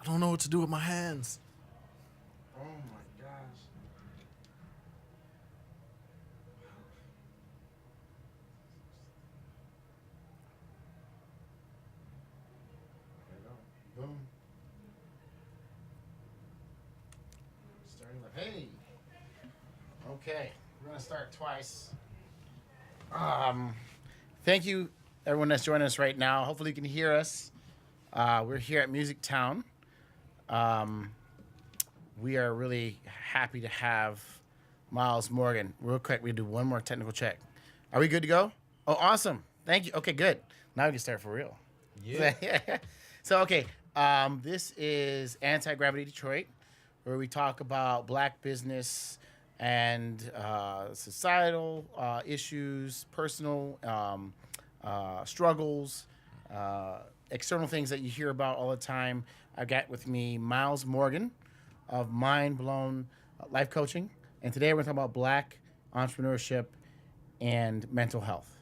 I don't know what to do with my hands. Oh my gosh. There you go. Boom. Starting with hey. Okay, we're gonna start twice. Um, Thank you, everyone that's joining us right now. Hopefully, you can hear us. We're here at Music Town. Um, we are really happy to have Myles Morgan. Real quick, we do one more technical check. Are we good to go? Oh, awesome. Thank you. Okay, good. Now we can start for real. Yeah. So, okay, this is Anti-Gravity Detroit, where we talk about black business and societal issues, personal struggles, external things that you hear about all the time. I got with me Myles Morgan of Mind Blown Life Coaching, and today we're going to talk about black entrepreneurship and mental health.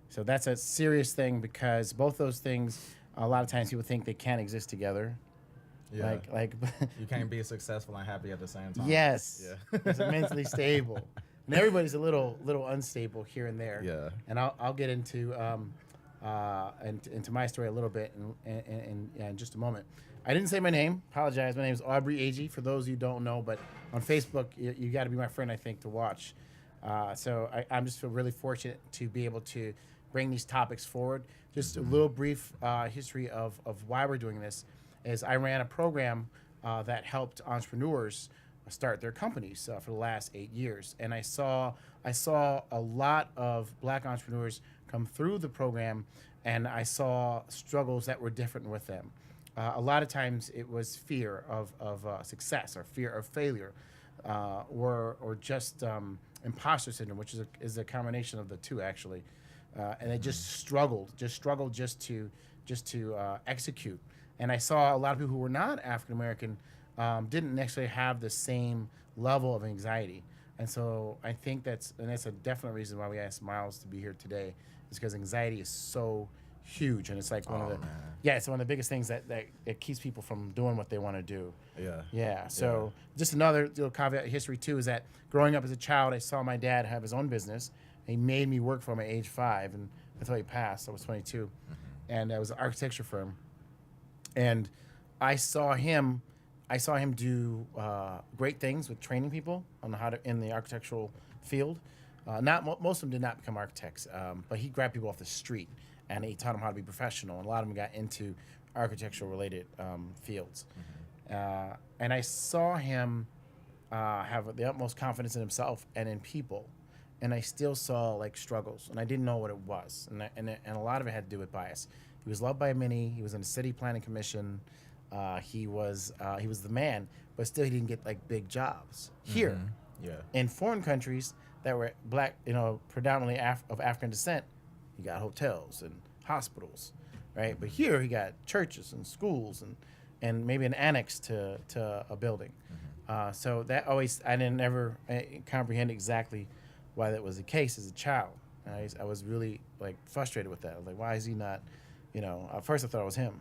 So that's a serious thing because both those things, a lot of times people think they can't exist together. Yeah. Like You can't be successful and happy at the same time. yes, Yeah. it's mentally stable, and everybody's a little unstable here and there. Yeah. And I'll get into into my story a little bit in just a moment. I didn't say my name. Apologize. My name is Aubrey Agee. For those of you who don't know, but on Facebook, you got to be my friend, I think, to watch. So I'm just feel really fortunate to be able to bring these topics forward. Just a little brief history of why we're doing this is I ran a program that helped entrepreneurs start their companies for the last 8 years, and I saw a lot of black entrepreneurs come through the program, and I saw struggles that were different with them. A lot of times it was fear of success or fear of failure, or just imposter syndrome, which is a combination of the two actually, and they just struggled just to execute. And I saw a lot of people who were not African American didn't necessarily have the same level of anxiety. And so I think that's a definite reason why we asked Myles to be here today, is because anxiety is so huge, and it's like it's one of the biggest things that keeps people from doing what they want to do. Yeah. So just another little caveat history too is that growing up as a child, I saw my dad have his own business. He made me work for him at age 5, and until he passed, I was 22, and it was an architecture firm. And I saw him do great things with training people on how to in the architectural field. Most of them did not become architects, but he grabbed people off the street and he taught them how to be professional. And a lot of them got into architectural related fields. And I saw him have the utmost confidence in himself and in people. And I still saw like struggles, and I didn't know what it was. And a lot of it had to do with bias. He was loved by many. He was in the city planning commission. He was the man, but still he didn't get like big jobs here. In foreign countries that were black, predominantly of African descent, he got hotels and hospitals, right? But here he got churches and schools and maybe an annex to a building. So that always I didn't ever comprehend exactly why that was the case as a child. I was really like frustrated with that. I was like, why is he not? At first I thought it was him.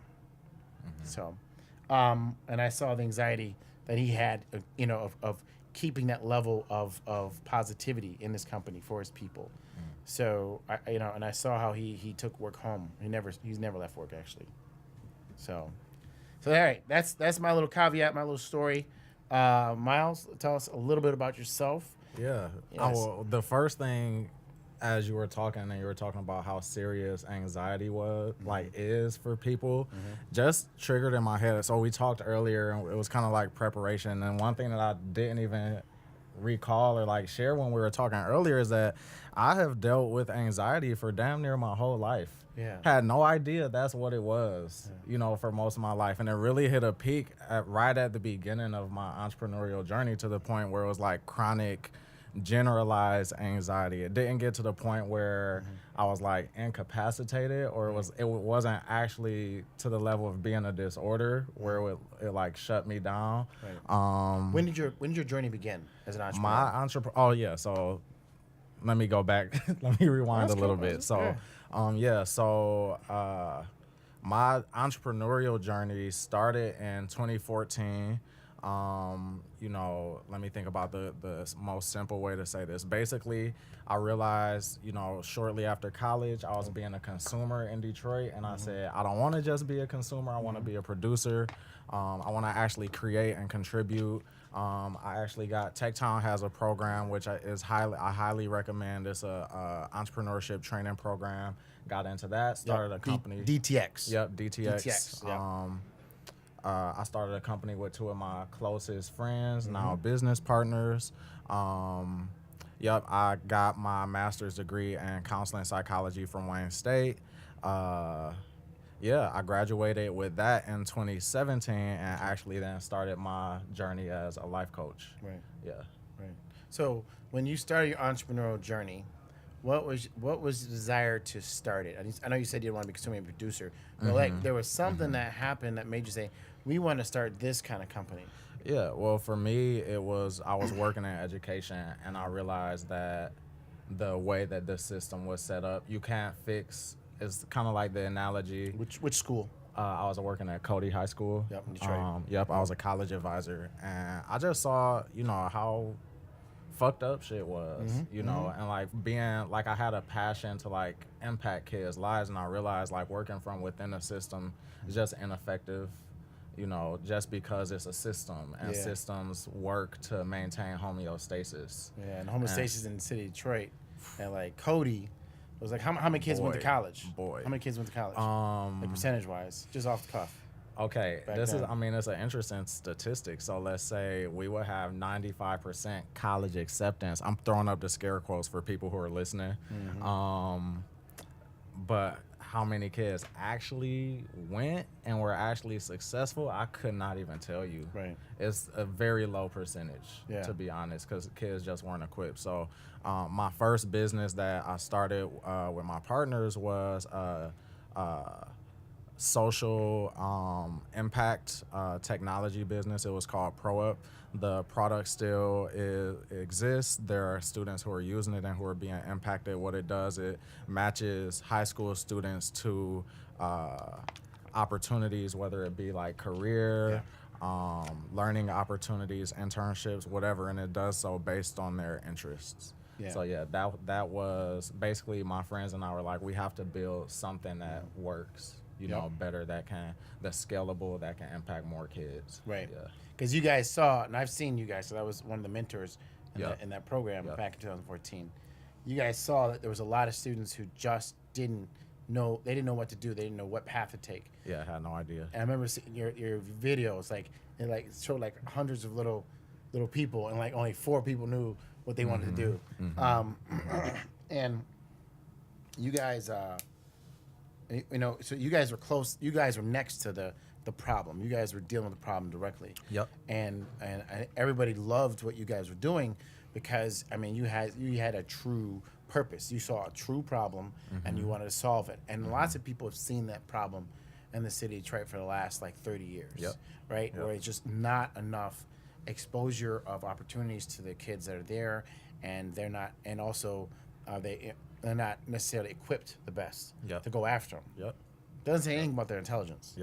So, and I saw the anxiety that he had, of keeping that level of positivity in this company for his people. So, and I saw how he took work home. He's never left work actually. So all right, that's my little caveat, my little story. Myles, tell us a little bit about yourself. Yeah. Yes. The first thing, as you were talking about how serious anxiety is for people, just triggered in my head. So we talked earlier, and it was kind of like preparation. And one thing that I didn't even recall or like share when we were talking earlier is that I have dealt with anxiety for damn near my whole life. Yeah. Had no idea that's what it was, for most of my life. And it really hit a peak right at the beginning of my entrepreneurial journey, to the point where it was like chronic, generalized anxiety. It didn't get to the point where I was like incapacitated, or it wasn't actually to the level of being a disorder where it like shut me down. Right. When did your journey begin as an entrepreneur? So let me go back. Let me rewind a little bit. So My entrepreneurial journey started in 2014. You know, let me think about the most simple way to say this. Basically, I realized, you know, shortly after college, I was being a consumer in Detroit, and I said, I don't want to just be a consumer. I want to be a producer. I want to actually create and contribute. I actually got Techtown has a program which I highly recommend. It's a entrepreneurship training program. Got into that. Started a company. DTX. Yep, DTX. DTX, yep. I started a company with two of my closest friends, now business partners. I got my master's degree in counseling psychology from Wayne State. I graduated with that in 2017 and actually then started my journey as a life coach. Right. Yeah. Right. So when you started your entrepreneurial journey, what was the desire to start it? I know you said you didn't want to be consuming producer, but like there was something that happened that made you say, we want to start this kind of company. Yeah, well, for me, I was working in education, and I realized that the way that the system was set up, you can't fix. It's kind of like the analogy. Which school? I was working at Cody High School. Yep, in Detroit. I was a college advisor, and I just saw, you know, how fucked up shit was, you know, and like being like I had a passion to like impact kids' lives, and I realized like working from within the system is just ineffective. You know, just because it's a system and systems work to maintain homeostasis. Yeah, and homeostasis in the city of Detroit, and like Cody, was like how many kids went to college? How many kids went to college? Like percentage wise, just off the cuff. Okay, Back then. I mean, it's an interesting statistic. So let's say we would have 95% college acceptance. I'm throwing up the scare quotes for people who are listening. But how many kids actually went and were actually successful, I could not even tell you. Right. It's a very low percentage, to be honest, because kids just weren't equipped. So my first business that I started with my partners was social impact technology business. It was called ProUp. The product still exists. There are students who are using it and who are being impacted. What it does, it matches high school students to opportunities, whether it be like career, learning opportunities, internships, whatever, and it does so based on their interests. Yeah. So that was basically my friends and I were like, we have to build something that works. You know, better that's scalable, that can impact more kids. Right. Yeah. Because you guys saw, and I've seen you guys, so that was one of the mentors in that program back in 2014. You guys saw that there was a lot of students who just didn't know what to do. They didn't know what path to take. Yeah, I had no idea. And I remember seeing your videos, like it showed like hundreds of little people, and like only 4 people knew what they wanted to do. And you guys, you know, so you guys were close. You guys were next to the problem. You guys were dealing with the problem directly. Yep. And everybody loved what you guys were doing because I mean you had a true purpose. You saw a true problem and you wanted to solve it. And lots of people have seen that problem in the city of Detroit for the last like 30 years. Right? Where it's just not enough exposure of opportunities to the kids that are there, and they're not, and also they're not necessarily equipped the best to go after them. Doesn't say anything about their intelligence.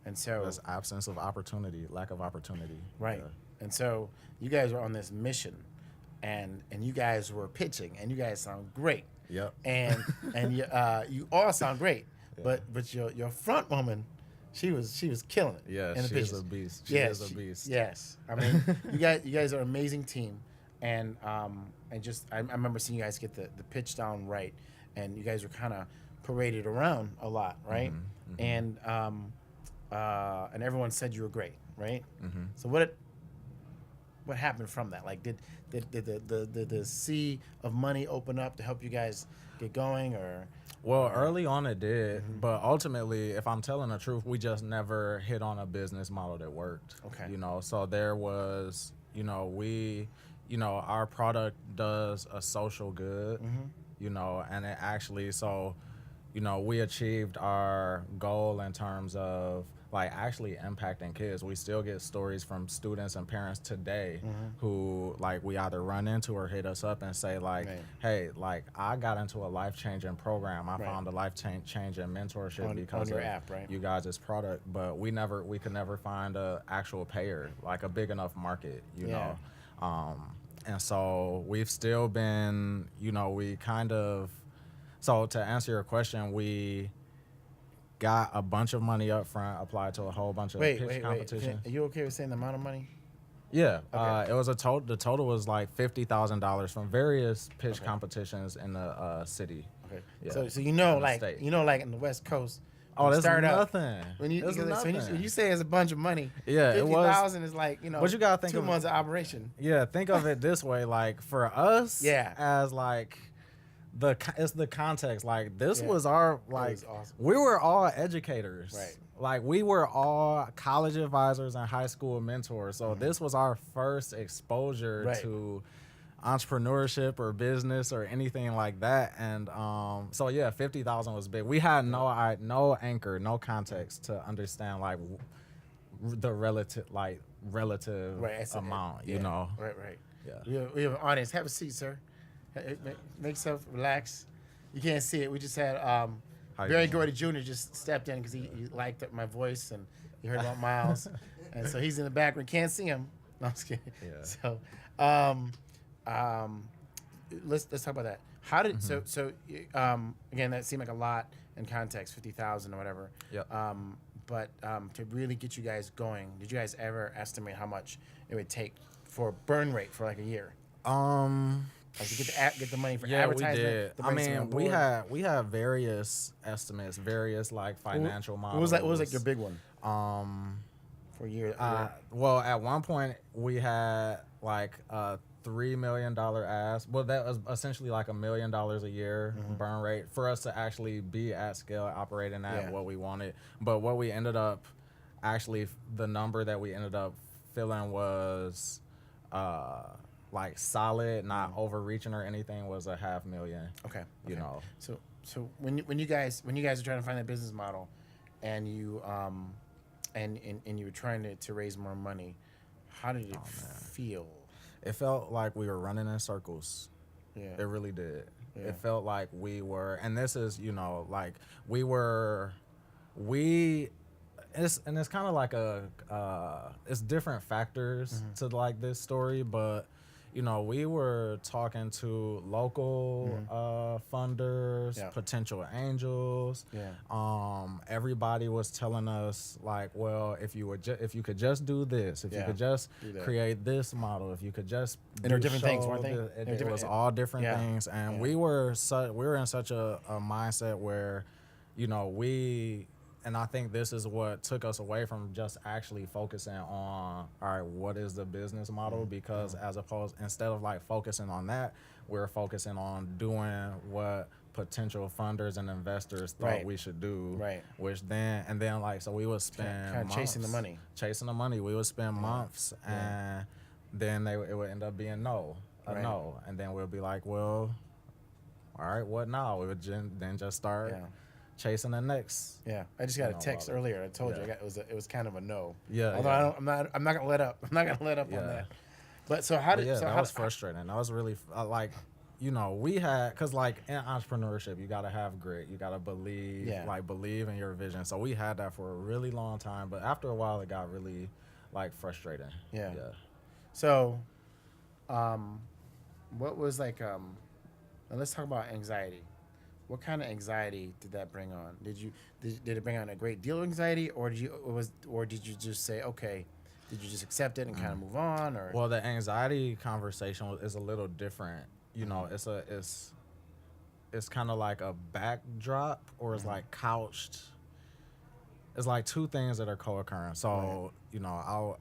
And so there's absence of opportunity, lack of opportunity. Right. And so you guys were on this mission, and you guys were pitching, and you guys sound great. And you all sound great. But your front woman, she was killing it. Yeah, in the she's a beast. She is a beast. Yes. I mean, you guys are an amazing team. And just I remember seeing you guys get the pitch down right, and you guys were kind of paraded around a lot, right? And everyone said you were great, right? So what happened from that? Like, did the sea of money open up to help you guys get going, or? Well, early on it did, but ultimately, if I'm telling the truth, we just never hit on a business model that worked. Okay. You know, so there was, you know, our product does a social good, you know, and it actually, so, you know, we achieved our goal in terms of like actually impacting kids. We still get stories from students and parents today who like we either run into or hit us up and say like, Right. hey, like I got into a life-changing program. I Right. found a life-changing mentorship On because your of app, right? you guys' product, but we could never find a actual payer, like a big enough market, you Yeah. know. And so we've still been, you know, we kind of, so to answer your question, we got a bunch of money up front, applied to a whole bunch of pitch competition. Are you okay with saying the amount of money? Yeah, Okay. it was the total was like $50,000 from various pitch competitions in the city. Okay. Yeah. So you know, In the like state. in the West Coast. Oh, when you that's start out, nothing. When you, That's because when nothing. you say it's a bunch of money, Yeah, it was- 50,000 is like, But you gotta think 2 of- months of operation. Yeah, think of it this way, like for us, Yeah. as like it's the context. Like this Yeah. was our like was awesome. we were all educators, Right. Like we were all college advisors and high school mentors. So this was our first exposure Right. to entrepreneurship or business or anything like that. And so yeah, 50,000 was big. We had no anchor, no context to understand like the relative Right, it's- amount, yeah. you know. Right. Yeah. We have an audience. Have a seat, sir. Make yourself relax. You can't see it. We just had How you Barry doing? Gordy Jr. just stepped in because he liked my voice and he heard about Myles, and so he's in the background. Can't see him. No, I'm just kidding. Yeah. So, let's talk about that. How did again, that seemed like a lot in context, 50,000 or whatever. Yep. But to really get you guys going, did you guys ever estimate how much it would take for burn rate for like a year? Like to get the money for Yeah, we advertisement. did. to I bring someone mean, on board? we have various estimates, various like financial models. What was like your big one Um, for a year? well, at one point we had like a $3 million ask. Well, that was essentially like $1 million a year burn rate for us to actually be at scale, operating at Yeah. what we wanted. But what we ended up actually, the number that we ended up filling was like solid, not overreaching or anything, was a $500,000. Okay. You know. So when you guys are trying to find that business model, and you and you were trying to raise more money, how did it feel? It felt like we were running in circles. Yeah. It really did. Yeah. It felt like we were, and this is, you know, like it's kind of like it's different factors to like this story, but you know, we were talking to local funders, Yeah. potential angels. Yeah. Everybody was telling us like, well, if you could just do this, if you could just Do that. create this model, if you could just And they're do different things, show weren't they? this- They're It different- was all different Yeah. things, and Yeah. we were in such a mindset where, you know, and I think this is what took us away from just actually focusing on, all right, what is the business model? Because instead of like focusing on that, we're focusing on doing what potential funders and investors thought Right. we should do. Right. And then like, so we would spend Kinda chasing the months money. Chasing the money. We would spend months, and then it would end up being a no. And then we'll be like, well, all right, what now? We would then just start Yeah. chasing the next. Yeah, I just got a know, text about it. earlier. I told you Yeah. it was kind of a no. Yeah, Although yeah. I'm not gonna let up. I'm not gonna let up on Yeah. that. But so how did Yeah, so that how was frustrating. That was really like, you know, we had, cause like in entrepreneurship, you gotta have grit. You gotta believe, believe in your vision. So we had that for a really long time, but after a while, it got really like frustrating. Yeah. So, what was like now let's talk about anxiety. What kind of anxiety did that bring on? Did it bring on a great deal of anxiety, or did you just say, okay, did you just accept it and kind of move on, or? Well, the anxiety conversation is a little different. You know, it's kind of like a backdrop, or it's like couched. It's like two things that are co-occurring. So, you know,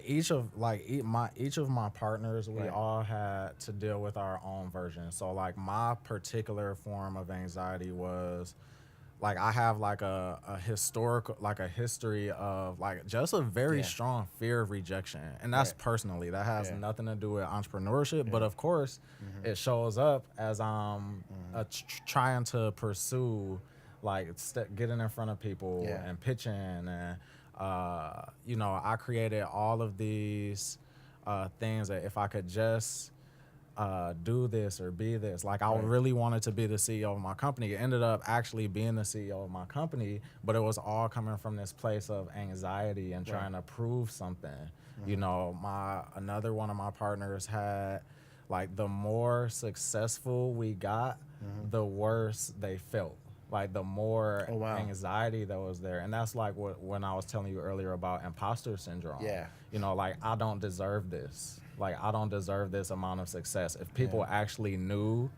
each of my partners, we all had to deal with our own version. So like my particular form of anxiety was like, I have like a history of like just a very strong fear of rejection. And that's personally, that has nothing to do with entrepreneurship, but of course it shows up as I'm trying to pursue like getting in front of people Yeah. and pitching, and you know, I created all of these things that if I could just do this or be this, like I Right. really wanted to be the CEO of my company. It ended up actually being the CEO of my company, but it was all coming from this place of anxiety and trying to prove something. You know, another one of my partners had, like, the more successful we got, the worse they felt. Like the more Oh, wow. anxiety that was there. And that's like when I was telling you earlier about imposter syndrome. Yeah. You know, like, I don't deserve this. Like, I don't deserve this amount of success. If people actually knew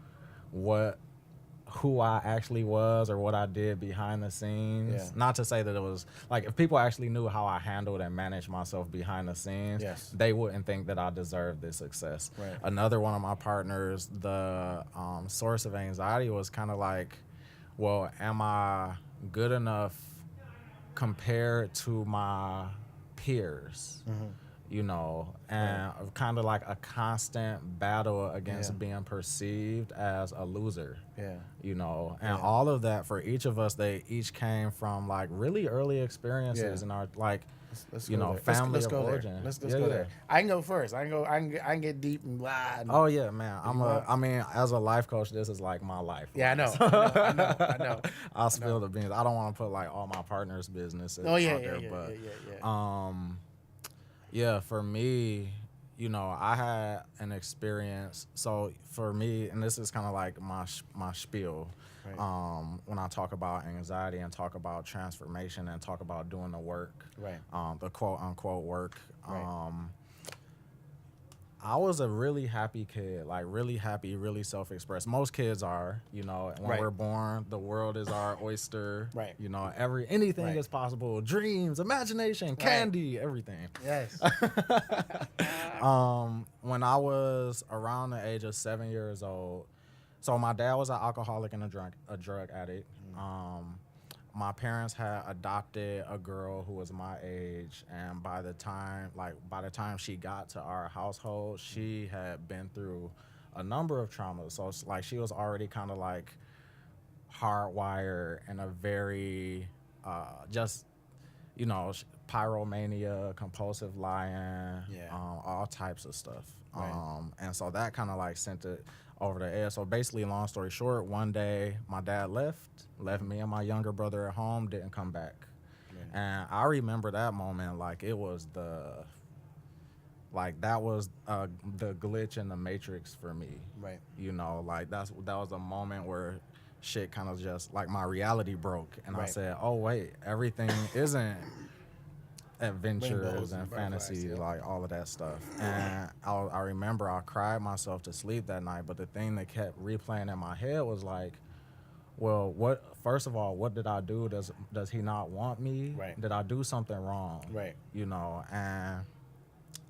who I actually was or what I did behind the scenes. Yeah. Not to say that it was like, if people actually knew how I handled and managed myself behind the scenes, Yes. they wouldn't think that I deserved this success. Right. Another one of my partners, the source of anxiety was kind of like, well, am I good enough compared to my peers? You know, and kind of like a constant battle against being perceived as a loser. Yeah. You know, and all of that for each of us, they each came from like really early experiences in our, like, Let's you go know, there. family Let's of go origin. there. Let's Yeah, go yeah. there. I can go first. I can get deep and blah. Oh yeah, man. I mean, as a life coach, this is like my life. Yeah, I know. I know. I'll spill the beans. I don't want to put like all my partners' business Oh yeah, out yeah, there, yeah, but yeah. yeah, for me, you know, I had an experience. So for me, and this is kind of like my spiel, Right. when I talk about anxiety and talk about transformation and talk about doing the work, Right. the quote unquote work. Right. I was a really happy kid, like really happy, really self-expressed. Most kids are, you know, when Right. we're born, the world is our oyster. Right. You know, anything Right. is possible. Dreams, imagination, candy, everything. Yes. When I was around the age of 7 years old, so my dad was an alcoholic and a drug addict. My parents had adopted a girl who was my age, and by the time she got to our household, she had been through a number of traumas. So it's like she was already kind of like hardwired in a very just, you know, pyromania, compulsive lying, all types of stuff. Right. And so that kind of like sent it over the edge. So basically, long story short, one day my dad left me and my younger brother at home, didn't come back. Right. And I remember that moment like it was the glitch in the matrix for me. Right. You know, like that was a moment where shit kind of just like my reality broke, and I Right. said, oh wait, everything isn't adventures Rainbows and and butterflies, fantasy, yeah. like all of that stuff. And I remember I cried myself to sleep that night, but the thing that kept replaying in my head was like, well, first of all, what did I do? Does he not want me? Right. Did I do something wrong? Right. You know, and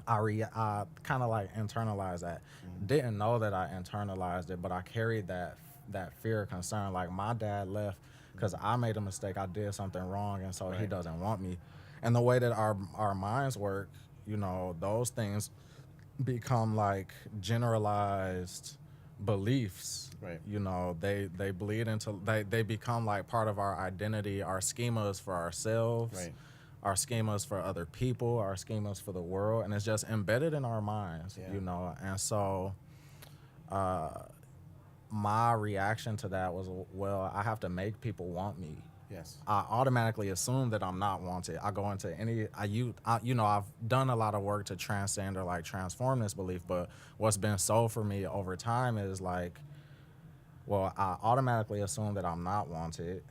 I kind of like internalized that. Didn't know that I internalized it, but I carried that fear, concern. Like, my dad left because I made a mistake. I did something wrong, and so he doesn't want me. And the way that our minds work, you know, those things become like generalized beliefs. Right. You know, they bleed into, they become like part of our identity, our schemas for ourselves, Right. our schemas for other people, our schemas for the world, and it's just embedded in our minds. Yeah. You know, and so my reaction to that was, well, I have to make people want me. Yes. I automatically assume that I'm not wanted. I go into you know, I've done a lot of work to transcend or like transform this belief, but what's been sold for me over time is like, well, I automatically assume that I'm not wanted.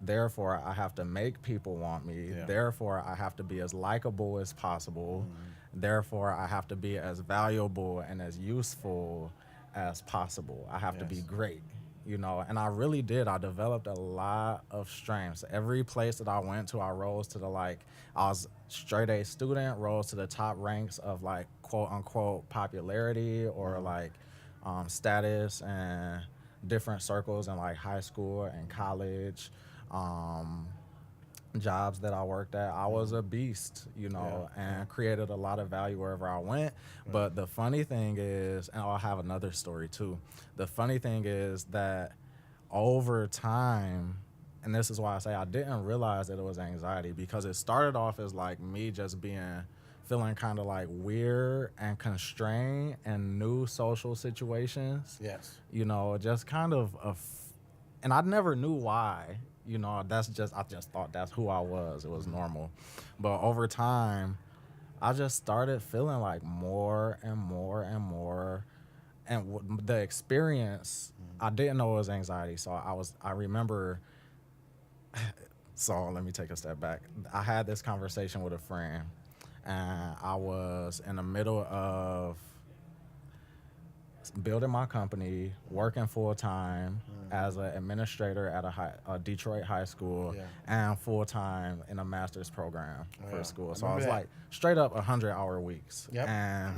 Therefore, I have to make people want me. Yeah. Therefore, I have to be as likable as possible. Therefore, I have to be as valuable and as useful as possible. I have to be great. You know, and I really did. I developed a lot of strengths. Every place that I went to, I rose to I was straight A student, rose to the top ranks of like quote unquote popularity or like status and different circles in like high school and college, jobs that I worked at. I was a beast, you know, and created a lot of value wherever I went. But the funny thing is, and I'll have another story too. The funny thing is that over time, and this is why I say I didn't realize that it was anxiety, because it started off as like me just feeling kind of like weird and constrained in new social situations. Yes. You know, just kind of and I never knew why. You know, I just thought that's who I was. It was normal. But over time, I just started feeling like more and more and more. And the experience, I didn't know it was anxiety. So I remember, so let me take a step back. I had this conversation with a friend, and I was in the middle of building my company, working full time as an administrator at a Detroit high school, and full time in a master's program for school. So I was like straight up 100-hour weeks. Yep. And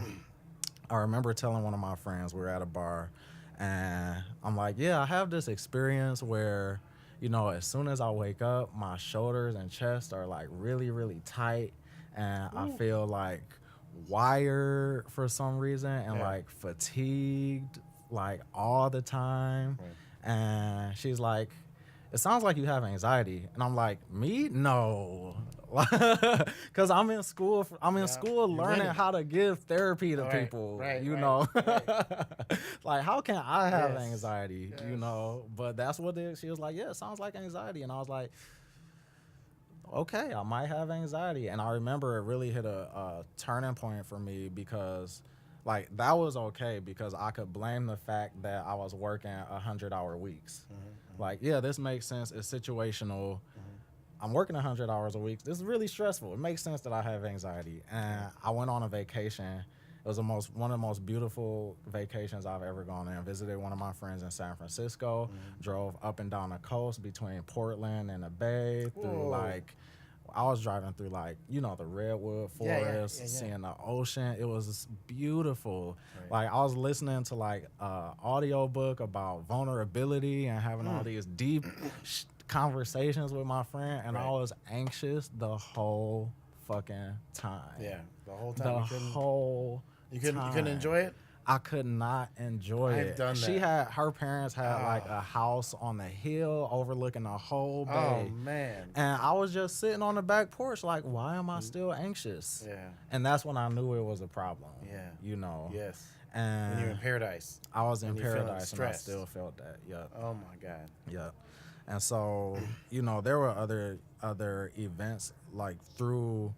I remember telling one of my friends, we were at a bar, and I'm like, yeah, I have this experience where, you know, as soon as I wake up, my shoulders and chest are like really, really tight, and I feel like wired for some reason, and like fatigued like all the time. And she's like, it sounds like you have anxiety. And I'm like, me? No. Because I'm in school learning how to give therapy to people, you know. Like, how can I have anxiety, you know? But that's what she was like, yeah, it sounds like anxiety. And I was like, okay, I might have anxiety. And I remember it really hit a turning point for me, because like that was okay, because I could blame the fact that I was working 100-hour weeks. Like, yeah, this makes sense. It's situational. I'm working 100 hours a week. This is really stressful. It makes sense that I have anxiety. And I went on a vacation. It was one of the most beautiful vacations I've ever gone on. Visited one of my friends in San Francisco, drove up and down the coast between Portland and the Bay through like, I was driving through like, you know, the redwood forest, seeing the ocean. It was beautiful. Like, I was listening to like audio book about vulnerability and having all these deep conversations with my friend, and I was anxious the whole fucking time. Yeah, the whole time. You couldn't enjoy it? I could not enjoy it. I've done that. Her parents had like a house on the hill overlooking the whole bay. Oh, man. And I was just sitting on the back porch like, why am I still anxious? Yeah. And that's when I knew it was a problem. Yeah. You know? Yes. And when you're in paradise. I was in when you're paradise and I stressed. still felt that. Yeah. Oh, my God. Yeah. And so, you know, there were other events like through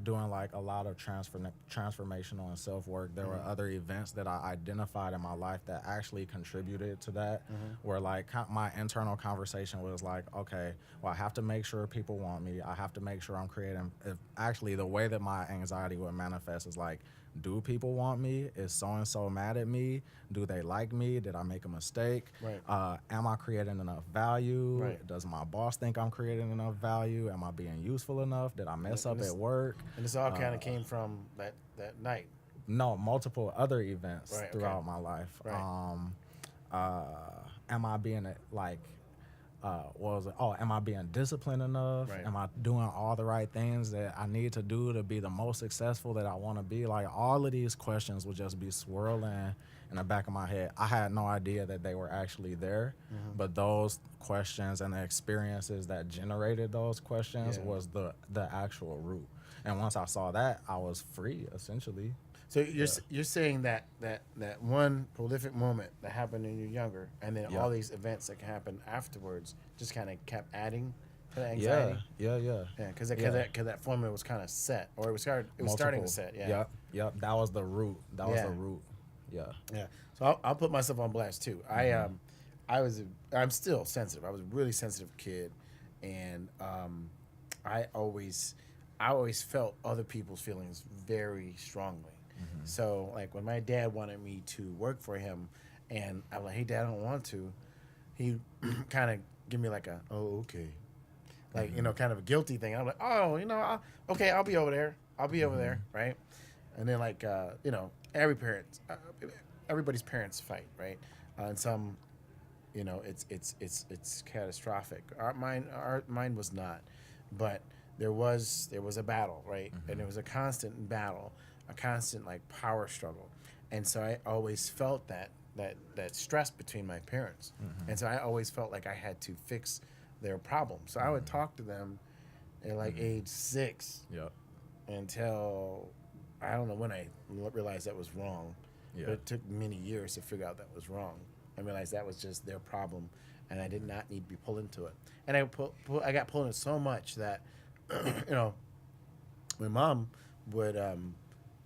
doing like a lot of transformational and self-work. There were other events that I identified in my life that actually contributed to that, where like my internal conversation was like, okay, well, I have to make sure people want me. I have to make sure I'm creating. Actually, the way that my anxiety would manifest is like, do people want me? Is so-and-so mad at me? Do they like me? Did I make a mistake? Am I creating enough value? Does my boss think I'm creating enough value? Am I being useful enough? Did I mess up at work? And this all kind of came from that night. No, multiple other events throughout my life. Am I being like, am I being disciplined enough? Am I doing all the right things that I need to do to be the most successful that I want to be? Like, all of these questions would just be swirling in the back of my head. I had no idea that they were actually there, but those questions and the experiences that generated those questions was the actual root. And once I saw that, I was free, essentially. So you're saying that one prolific moment that happened when you're younger, and then all these events that happen afterwards just kind of kept adding to the anxiety. Yeah. Because that formula was kind of set, or it was starting to set. Yep. That was the root. Was the root. Yeah. So I'll put myself on blast too. I'm still sensitive. I was a really sensitive kid, and I always felt other people's feelings very strongly. So, like, when my dad wanted me to work for him, and I'm like, hey, Dad, I don't want to, he kind of give me like a, oh, okay. Like, you know, kind of a guilty thing. I'm like, oh, you know, I'll be over there. I'll be over there, right? And then, like, you know, everybody's parents fight, right? And some, you know, it's catastrophic. Mine was not. But there was a battle, right? And it was a constant battle. A constant like power struggle, and so I always felt that that stress between my parents, and so I always felt like I had to fix their problem. So I would talk to them at like age 6 Yep. until I don't know when I realized that was wrong. Yeah. But it took many years to figure out that was wrong. I realized that was just their problem, and I did not need to be pulled into it. And I got pulled into so much that, you know, my mom would,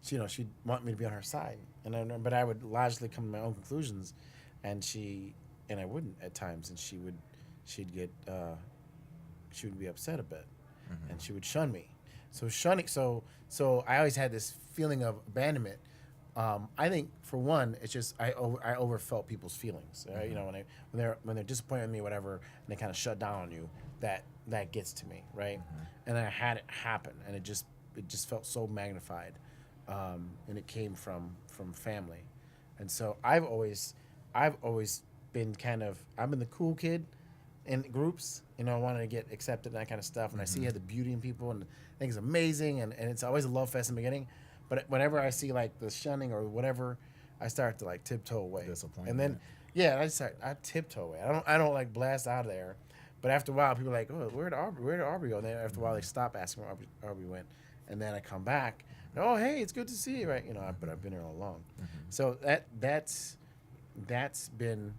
she'd want me to be on her side, but I would logically come to my own conclusions, and I wouldn't at times, and she would be upset a bit, and she would shun me. So I always had this feeling of abandonment. I think for one, it's just I overfelt people's feelings. Right? You know, when they're disappointed in me, or whatever, and they kind of shut down on you, that gets to me, right? And I had it happen, and it just felt so magnified, and it came from family, and so I've always been I've been the cool kid in groups, I wanted to get accepted and that kind of stuff, and I see the beauty in people, and I think it's amazing, and it's always a love fest in the beginning, but whenever I see like the shunning or whatever, I start to like tiptoe away, and then I tiptoe away. I don't like blast out of there, but after a while, people are like, oh, where did Aubrey go? And then after a while, they stop asking where Aubrey went, and then I come back, and, oh, hey, it's good to see you, right? But I've been here all along, so that's been,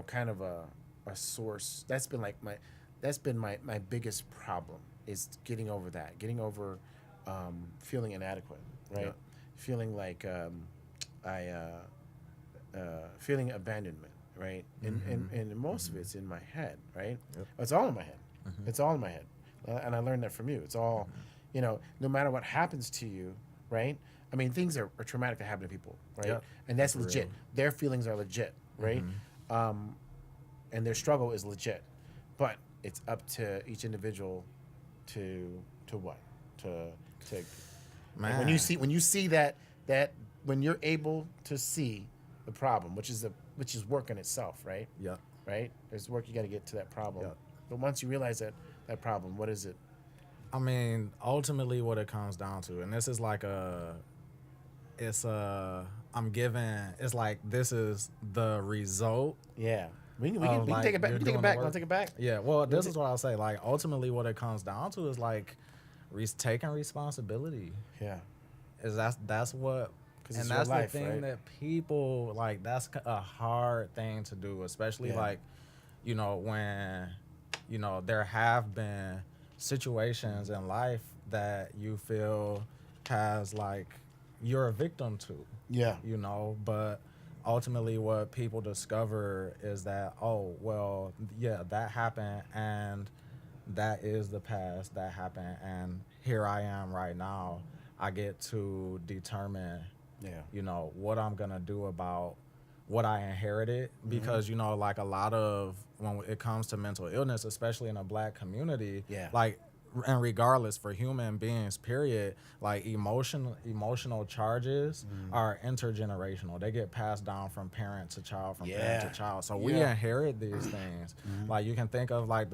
kind of a source. That's been like my biggest problem, is getting over feeling inadequate, right? Yeah. Feeling like feeling abandonment, right? And most of it's in my head, right? Yep. It's all in my head. It's all in my head, and I learned that from you. It's all, no matter what happens to you, right? I mean, things are traumatic that happen to people, right? Yep. And that's Real. legit. Their feelings are legit, right? And their struggle is legit, but it's up to each individual to Man. when you see that when you're able to see the problem, which is work in itself, right? Yep. Right? There's work you got to get to that problem. Yep. But once you realize that problem, what is it? I mean, ultimately what it comes down to, and this is like it's like this is the result. Yeah. We can like, take it back. you're We can take doing it the back. work. Want to take it back? Yeah, well, this is what I'll say. Like, ultimately what it comes down to is like taking responsibility. Yeah. Is that's what, 'Cause and it's that's your life, the thing right? that people like, that's a hard thing to do, especially Yeah. like, when there have been situations in life that you feel has like you're a victim to. Yeah. But ultimately what people discover is that, oh, well, yeah, that happened, and that is the past, that happened, and here I am right now. I get to determine, what I'm gonna do about what I inherited, because like a lot of, when it comes to mental illness, especially in a Black community, like, and regardless for human beings, period, like emotional charges are intergenerational. They get passed down from parent to child, from parent to child. So we inherit these things. Like, you can think of like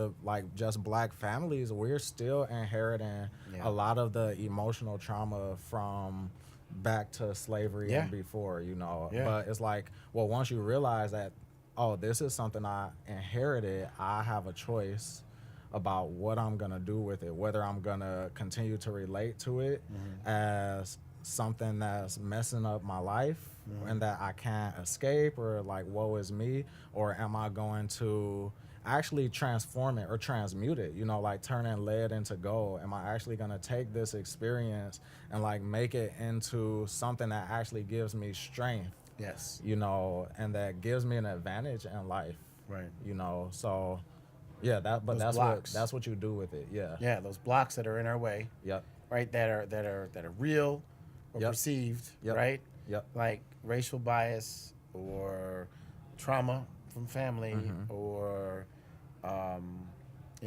just Black families, we're still inheriting a lot of the emotional trauma from back to slavery and before, But it's like, well, once you realize that, oh, this is something I inherited, I have a choice about what I'm gonna do with it, whether I'm gonna continue to relate to it as something that's messing up my life and that I can't escape, or like, woe is me, or am I going to actually transform it or transmute it, like turning lead into gold? Am I actually gonna take this experience and like make it into something that actually gives me strength? Yes. And that gives me an advantage in life. Right. So yeah, that's what you do with it. Yeah. Yeah, those blocks that are in our way. Yep. Right, that are real or perceived, right? Yep. Like racial bias or trauma from family, or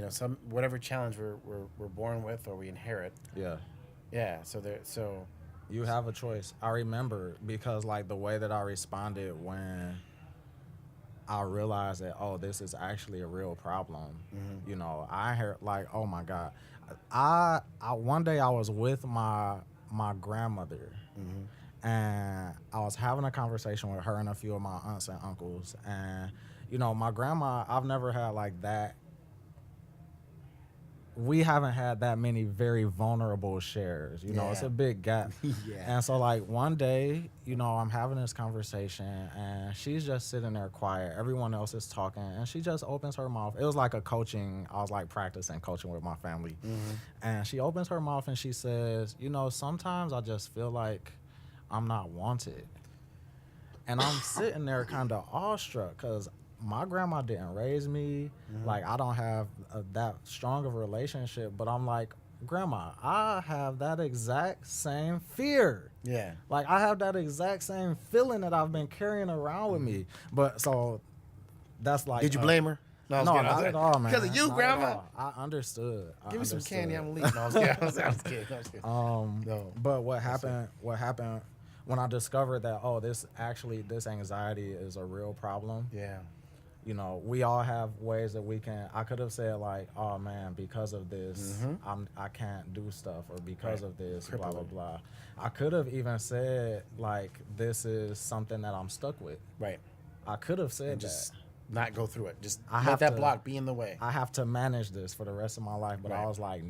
some whatever challenge we're born with or we inherit. Yeah. Yeah. So You have a choice. I remember, because like the way that I responded when I realized that, oh, this is actually a real problem. I heard like, oh my God. I one day I was with my grandmother, And I was having a conversation with her and a few of my aunts and uncles. And, my grandma, I've never had like that. We haven't had that many very vulnerable shares. It's a big gap. Yeah. And so, like, one day, I'm having this conversation and she's just sitting there quiet. Everyone else is talking and she just opens her mouth. It was like I was like practicing coaching with my family. And she opens her mouth and she says, sometimes I just feel like I'm not wanted. And I'm sitting there kind of awestruck because my grandma didn't raise me. Like, I don't have that strong of a relationship, but I'm like, Grandma, I have that exact same fear. Yeah. Like, I have that exact same feeling that I've been carrying around with me. But so that's like. Did you blame her? No, not at all, man. Because of you, Not Grandma. I understood. Give me some candy. I'm leaving. leaving. No, I was kidding. I was kidding. No. But what happened when I discovered that, this anxiety is a real problem. Yeah. We all have ways that I could have said like, oh man, because of this, I can't do stuff, or because of this, blah, blah, blah. I could have even said like, this is something that I'm stuck with. Right. I could have said And just that. not go through it. Just I let have that to- block be in the way. I have to manage this for the rest of my life, but I Right. was like,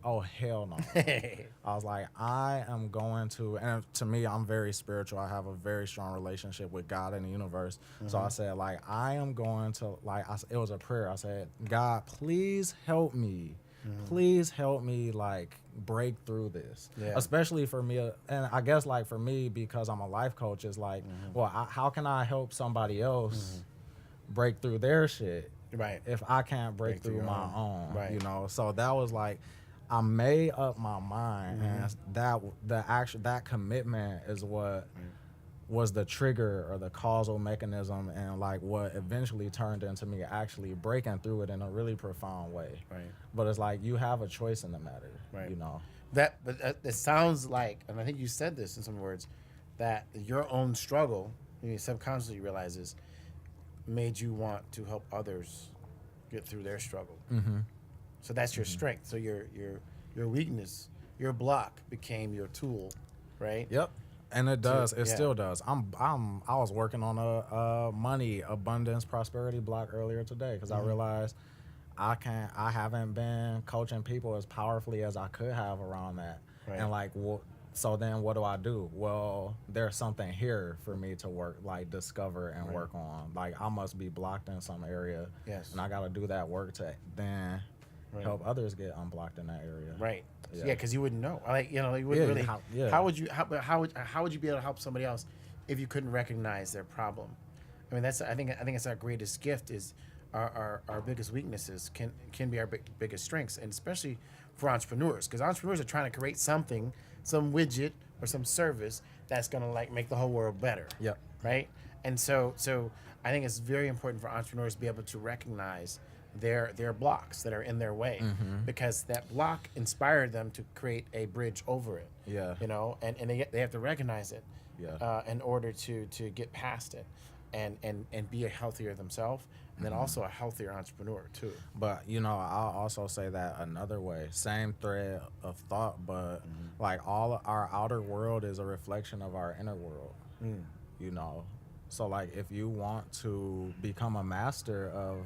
oh hell no. I was like, I am going to, and to me, I'm very spiritual. I have a very strong relationship with God and the universe. So I said, like, I am going to, like, it was a prayer. I said, God, please help me. Please help me, like, break through this. Yeah. Especially for me, and I guess, like, for me, because I'm a life coach, it's like, well, how can I help somebody else break through their shit? Right. If I can't break through your my own, Right. So that was like, I made up my mind, and that commitment is what was the trigger or the causal mechanism, and like what eventually turned into me actually breaking through it in a really profound way. Right. But it's like you have a choice in the matter, Right. That It sounds like, and I think you said this in some words, that your own struggle, subconsciously realizes, made you want to help others get through their struggle. So that's your strength. So your weakness, your block became your tool, right? Yep. And it does. It yeah. still does. I was working on a money, abundance, prosperity block earlier today because I realized I haven't been coaching people as powerfully as I could have around that. Right. And like, so then what do? Well, there's something here for me to work, like discover and work on. Like, I must be blocked in some area. Yes. And I got to do that work to then help others get unblocked in that area. Right. Yeah. Yeah, because you wouldn't know. Like, you wouldn't really. How would you be able to help somebody else if you couldn't recognize their problem? I mean, I think it's our greatest gift is our biggest weaknesses can be our biggest strengths, and especially for entrepreneurs, because entrepreneurs are trying to create something, some widget or some service that's gonna like make the whole world better. Yep. Right. And so I think it's very important for entrepreneurs to be able to recognize their blocks that are in their way, because that block inspired them to create a bridge over it. Yeah. And they have to recognize it. Yeah. In order to get past it and be a healthier themselves, and then also a healthier entrepreneur too. But I'll also say that another way, same thread of thought, but like all our outer world is a reflection of our inner world. So like if you want to become a master of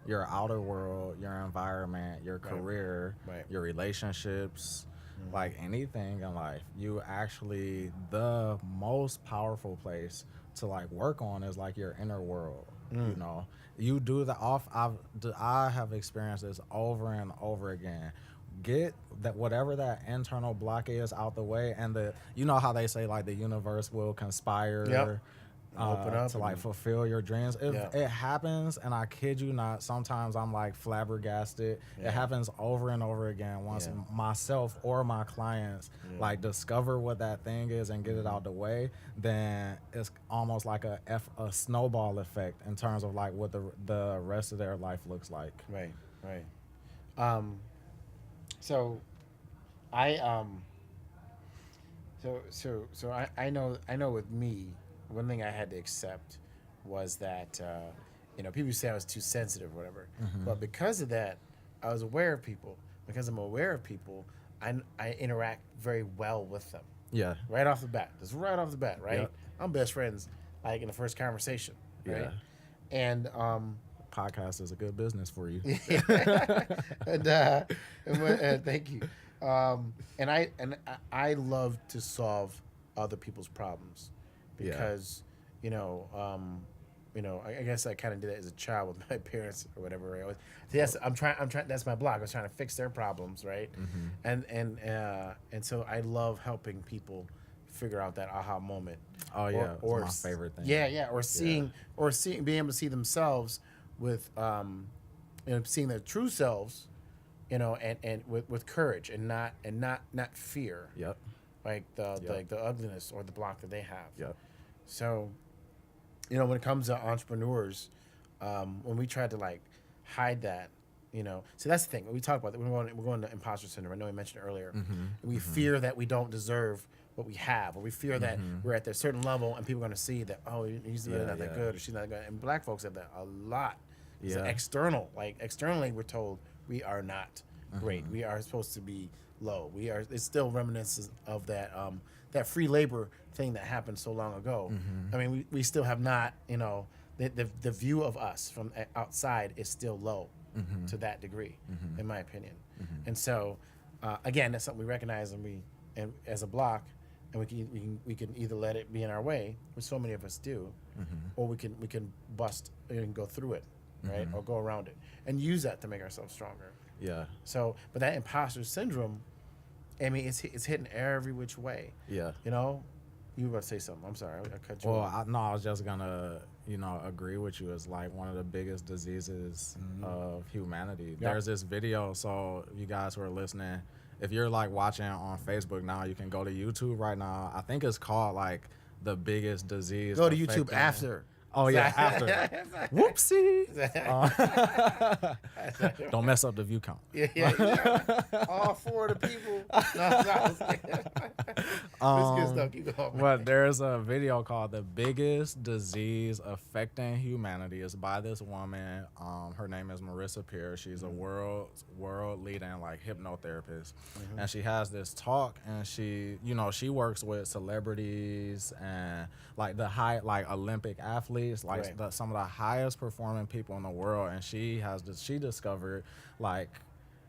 your outer world, your environment, your career, your relationships, like anything in life, the most powerful place to like work on is like your inner world. You do I have experienced this over and over again. Get that whatever that internal block is out the way, and how they say like the universe will conspire open up to like fulfill your dreams. It happens, and I kid you not, sometimes I'm like flabbergasted. It happens over and over again once myself or my clients like discover what that thing is and get it out the way, then it's almost like a snowball effect in terms of like what the rest of their life looks like. Right. So I know with me, one thing I had to accept was that people say I was too sensitive or whatever, but because of that, I was aware of people. Because I'm aware of people, I interact very well with them. Yeah. Right off the bat. Just right off the bat, right? Yep. I'm best friends like in the first conversation, right? Yeah. And Podcast is a good business for you. and thank you. I love to solve other people's problems because I guess I kind of did it as a child with my parents or whatever. Right? Yes, I'm trying. That's my block. I was trying to fix their problems, right? And so I love helping people figure out that aha moment. Oh yeah, it's my favorite thing. Yeah. Or seeing, being able to see themselves with, seeing their true selves, and with courage and not fear. Yep. Like the ugliness or the block that they have. Yep. So, when it comes to entrepreneurs, when we try to like hide that, so that's the thing. When we talk about that, we're going to imposter syndrome. I know I mentioned it earlier. We fear that we don't deserve what we have, or we fear that we're at a certain level and people are going to see that, oh, he's really not that good, or she's not that good. And black folks have that a lot. It's external. Like externally, we're told we are not great. We are supposed to be low. It's still reminiscent of that that free labor thing that happened so long ago. I mean, we still have not, the view of us from outside is still low to that degree, in my opinion. And so, again, that's something we recognize, and as a block, and we can either let it be in our way, which so many of us do, or we can bust and go through it, right, or go around it, and use that to make ourselves stronger. Yeah. So, but that imposter syndrome, I mean, it's hitting every which way. Yeah. You were about to say something. I'm sorry, I cut you Well, off. I was just gonna, agree with you. It's like one of the biggest diseases of humanity. Yep. There's this video. So you guys who are listening, if you're like watching on Facebook now, you can go to YouTube right now. I think it's called like the biggest disease. Go to YouTube after. Oh yeah, after. Whoopsie. Don't mess up the view count. Yeah. All four of the people. No, it's good stuff. Keep going. But there's a video called "The Biggest Disease Affecting Humanity." It's by this woman. Her name is Marissa Peer. She's a world leading like hypnotherapist, and she has this talk. And she works with celebrities and like like Olympic athletes, like some of the highest performing people in the world. And she discovered like,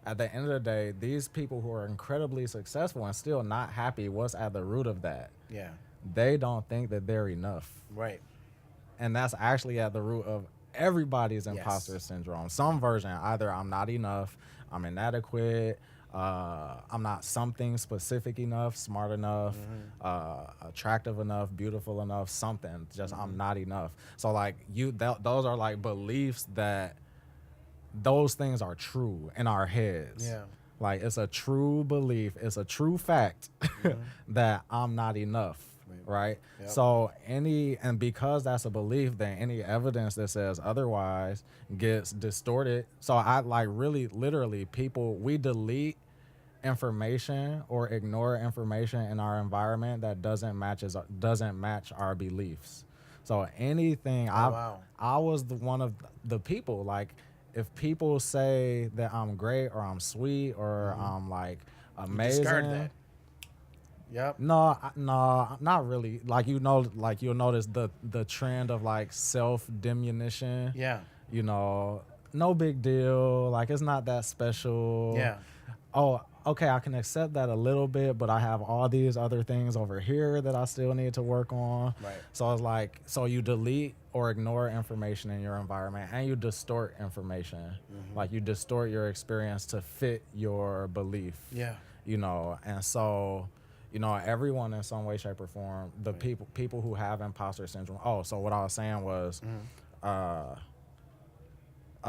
at the end of the day, these people who are incredibly successful and still not happy, what's at the root of that? Yeah. They don't think that they're enough. Right. And that's actually at the root of everybody's imposter syndrome. Some version, either I'm not enough, I'm inadequate, I'm not something specific enough, smart enough, attractive enough, beautiful enough, something. Just I'm not enough. So like those are like beliefs that those things are true in our heads. Yeah. Like it's a true belief, it's a true fact that I'm not enough. Right. Yep. So because that's a belief, then any evidence that says otherwise gets distorted. So I like really literally we delete information or ignore information in our environment that doesn't match our beliefs. So anything I was one of the people, like if people say that I'm great or I'm sweet or I'm like amazing. You discard that. Yep. No, not really. Like you'll notice the trend of like self-diminution. Yeah. No big deal. Like it's not that special. Yeah. Oh, okay, I can accept that a little bit, but I have all these other things over here that I still need to work on. Right. So it's like, you delete or ignore information in your environment and you distort information. Like you distort your experience to fit your belief. Yeah. And so everyone in some way, shape, or form, the people who have imposter syndrome. Oh, so what I was saying was a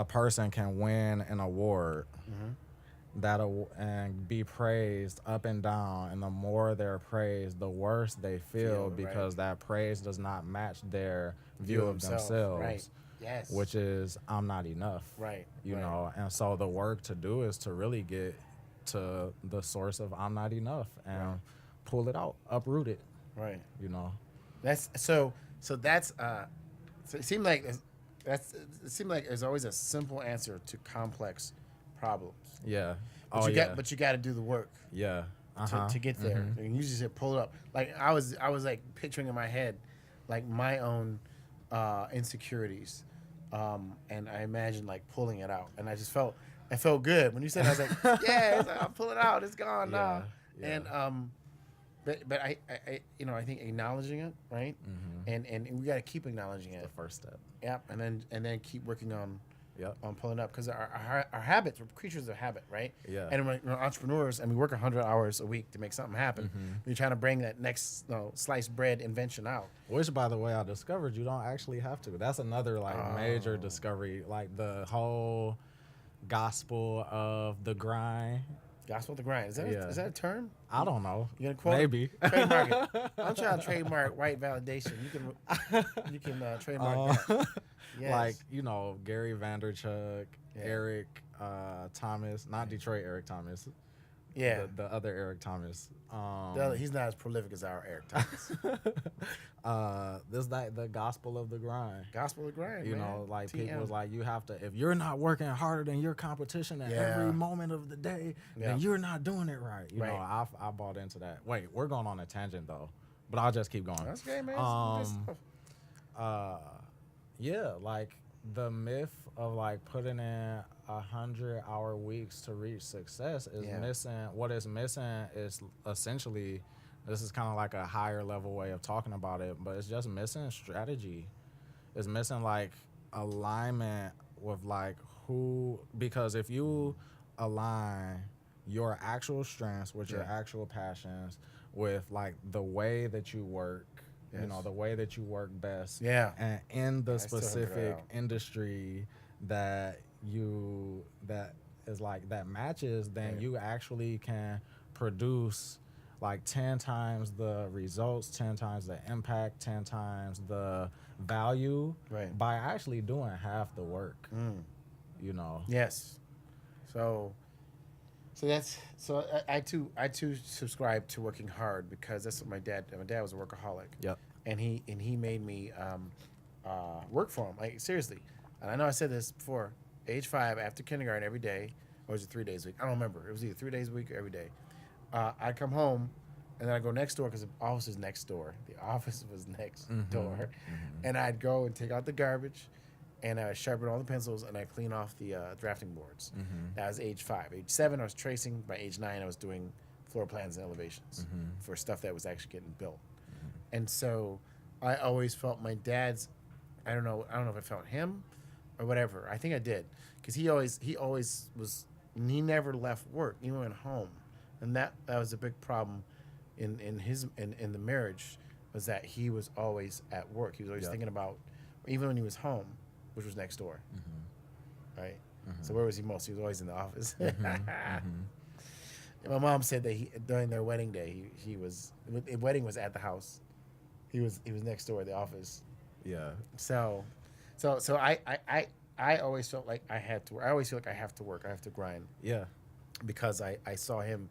person can win an award and be praised up and down. And the more they're praised, the worse they feel because that praise does not match their view of themselves. Right. Yes. Which is, I'm not enough. Right. And so the work to do is to really get to the source of I'm not enough and pull it out, uproot it. Right. That's so that's so it seemed like there's always a simple answer to complex problems. Yeah. But you got to do the work. Yeah. to get there. And you just said pull it up. Like I was like picturing in my head, like my own insecurities, and I imagined like pulling it out, and I felt good when you said. I was like, yeah, I'll pull it out. It's gone now. Yeah. And but I I think acknowledging it, right, and we got to keep acknowledging it. The first step. Yep, and then keep working on. Yep. On pulling up, because our habits, we're creatures of habit, right? Yeah. And when we're entrepreneurs and we work 100 hours a week to make something happen, we're trying to bring that next sliced bread invention out. Which, by the way, I discovered you don't actually have to. That's another major discovery, like the whole gospel of the grind. Gospel of the grind. Is that a term? I don't know. You gonna quote Maybe. Trademark it. I'm trying to trademark white validation. You can trademark that. Yes. Like, Gary Vanderchuk, Eric Thomas, not Detroit Eric Thomas. Yeah. The other Eric Thomas. He's not as prolific as our Eric Thomas. The gospel of the grind. Gospel of the grind. Like TM. people was like, you have to, if you're not working harder than your competition at every moment of the day, then you're not doing it right. You know, I bought into that. Wait, we're going on a tangent though, but I'll just keep going. That's okay, man. Yeah, like the myth of like putting in 100-hour weeks to reach success is missing. What is missing is essentially, this is kind of like a higher level way of talking about it, but it's just missing strategy. It's missing like alignment with like because if you align your actual strengths with your actual passions with like the way that you work, the way that you work best, and in the specific industry that is like that matches, then you actually can produce like 10 times the results, 10 times the impact, 10 times the value by actually doing half the work. Yes. So I too subscribe to working hard, because that's what my dad was a workaholic. Yep. And he made me work for him, like seriously. And I know I said this before. Age 5, after kindergarten, every day, or was it 3 days a week? I don't remember. It was either 3 days a week or every day. I'd come home, and then I'd go next door, because the office was next door. The office was next door. And I'd go and take out the garbage, and I'd sharpen all the pencils, and I'd clean off the drafting boards. That was age 5. Age 7, I was tracing. By age 9, I was doing floor plans and elevations for stuff that was actually getting built. And so I always felt my dad's, I don't know if I felt him or whatever. I think I did, because he always was, he never left work, even went home. And that was a big problem in the marriage, was that he was always at work. He was always thinking about, even when he was home, which was next door, right? So where was he most? He was always in the office. My mom said that during their wedding day, the wedding was at the house. He was next door at the office. Yeah. So I always felt like I had to. I always feel like I have to work. I have to grind. Yeah. Because I saw him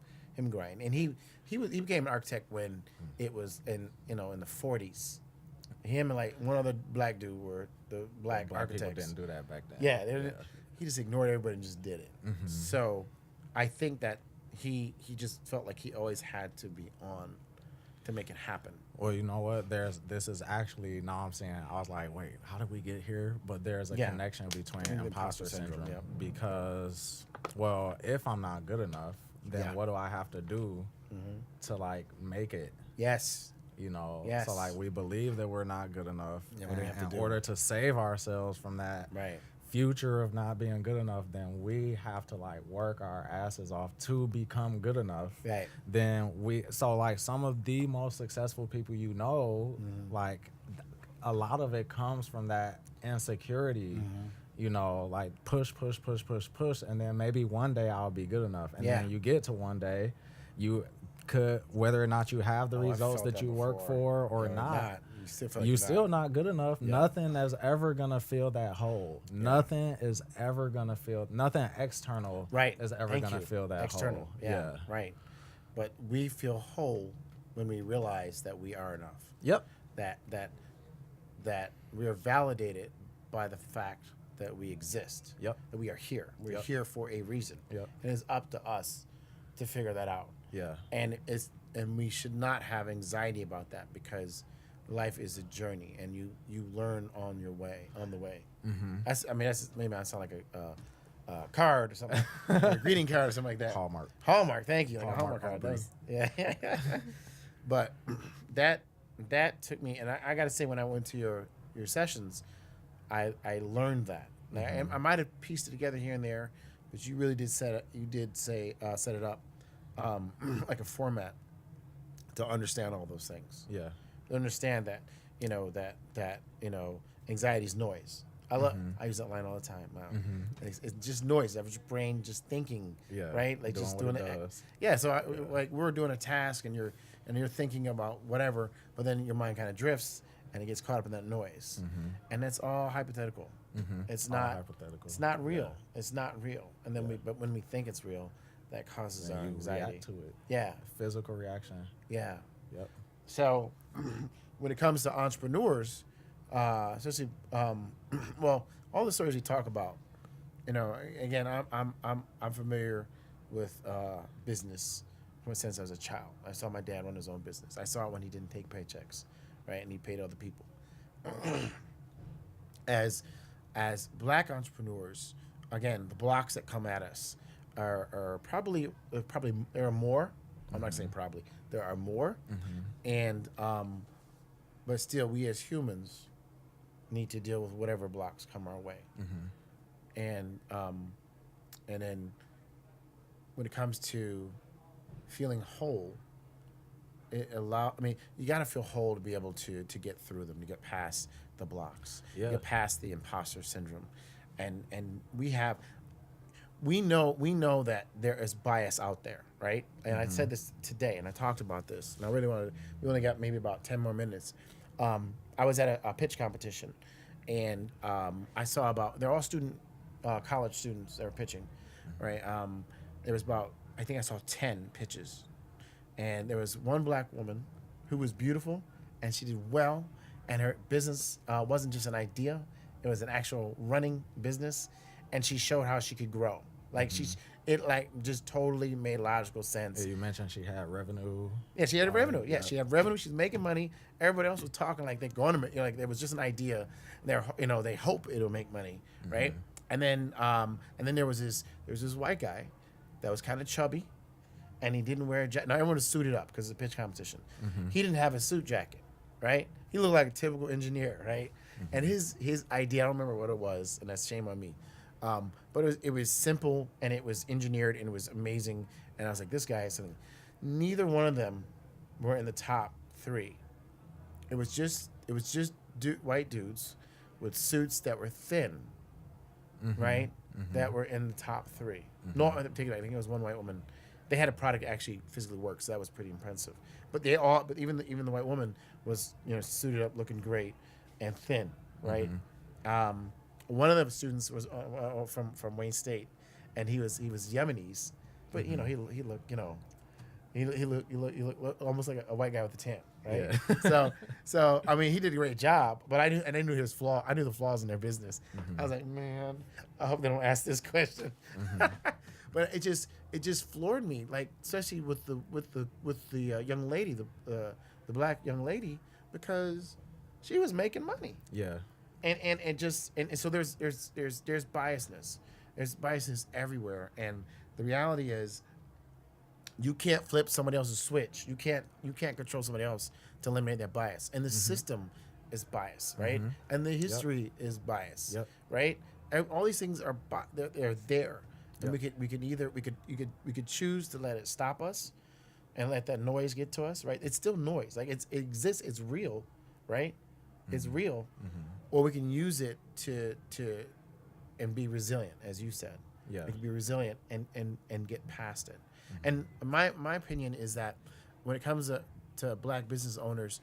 grind, and he became an architect when it was in the 40s. Him and like one other black dude were the black architects. People didn't do that back then. Yeah. He just ignored everybody and just did it. So I think that he just felt like he always had to be on to make it happen. Well, you know what? This is actually, now I'm saying, I was like, wait, how did we get here? But there's a connection between imposter syndrome. Because, well, if I'm not good enough, then what do I have to do to like make it? Yes. Yes. So like we believe that we're not good enough. And in order to save ourselves from that future of not being good enough, then we have to like work our asses off to become good enough. Right. Then so like some of the most successful people like a lot of it comes from that insecurity. Like push, and then maybe one day I'll be good enough. And then you get to one day, you could, whether or not you have the results that you work for or not, you still not good enough. Nothing is ever gonna fill that hole. Nothing is ever gonna fill, nothing external is ever gonna fill that hole. Yeah. Right. But we feel whole when we realize that we are enough. Yep. That we are validated by the fact that we exist. Yep. That we are here. We're here for a reason. Yep. And it's up to us to figure that out. Yeah. And we should not have anxiety about that, because life is a journey, and you learn on the way. That's maybe I sound like a card or something, or a greeting card or something like that. Hallmark. Thank you. Like Hallmark a Hallmark card. Yeah. But that took me, and I got to say, when I went to your sessions, I learned that. Like, I might have pieced it together here and there, but you really did set it up like a format to understand all those things. Yeah. To understand that anxiety is noise. I use that line all the time. Wow. It's just noise. That was your brain just thinking, right? Like just doing it. Yeah. So like we're doing a task, and you're thinking about whatever, but then your mind kind of drifts and it gets caught up in that noise, and that's all hypothetical. It's not hypothetical. It's not real. Yeah. It's not real. And then but when we think it's real, that causes our anxiety. React to it. Yeah. Physical reaction. Yeah. Yep. So when it comes to entrepreneurs, especially, well, all the stories we talk about, again, I'm familiar with business since I was a child. I saw my dad run his own business. I saw it when he didn't take paychecks, right, and he paid other people. As Black entrepreneurs, again, the blocks that come at us are probably there are more. I'm not saying probably, there are more, and but still, we as humans need to deal with whatever blocks come our way, and then when it comes to feeling whole, you got to feel whole to be able to get through them, to get past the blocks, get past the imposter syndrome, and we know that there is bias out there, right? And I said this today, and I talked about this, and I really wanted. We only got maybe about 10 more minutes. I was at a pitch competition, and I saw they're all college students that were pitching, right? There was I think I saw 10 pitches, and there was one Black woman who was beautiful, and she did well, and her business wasn't just an idea; it was an actual running business, and she showed how she could grow. Like it just totally made logical sense. Yeah, you mentioned she had revenue. Yeah, she had revenue. Yeah, she had revenue. She's making money. Everybody else was talking like they're going to, like it was just an idea. They hope it'll make money, right? And then there was this white guy that was kind of chubby, and he didn't wear a jacket. Now everyone was suited up because it's a pitch competition. He didn't have a suit jacket, right? He looked like a typical engineer, right? And his idea, I don't remember what it was, and that's shame on me. But it was simple, and it was engineered, and it was amazing. And I was like, this guy has something. Neither one of them were in the top 3. It was just white dudes with suits that were thin, right? That were in the top 3. No, I think it was one white woman. They had a product that actually physically worked, so that was pretty impressive. But even the white woman was suited up, looking great, and thin, right? One of the students was from Wayne State, and he was Yemenis, but he looked he looked almost like a white guy with a tan, right? Yeah. so I mean, he did a great job, but I knew his flaw. I knew the flaws in their business. I was like, man, I hope they don't ask this question. But it just floored me, like especially with the young lady, the Black young lady, because she was making money. Yeah. And so there's biasness. There's biasness everywhere, and the reality is, you can't flip somebody else's switch. You can't control somebody else to eliminate that bias. And the system is biased, right? And the history is biased, right? And all these things are they're there, and we could choose to let it stop us, and let that noise get to us, right? It's still noise. Like it exists. It's real, right? It's real. Or we can use it to and be resilient, as you said. Yeah. We can be resilient and get past it. And my opinion is that when it comes to Black business owners,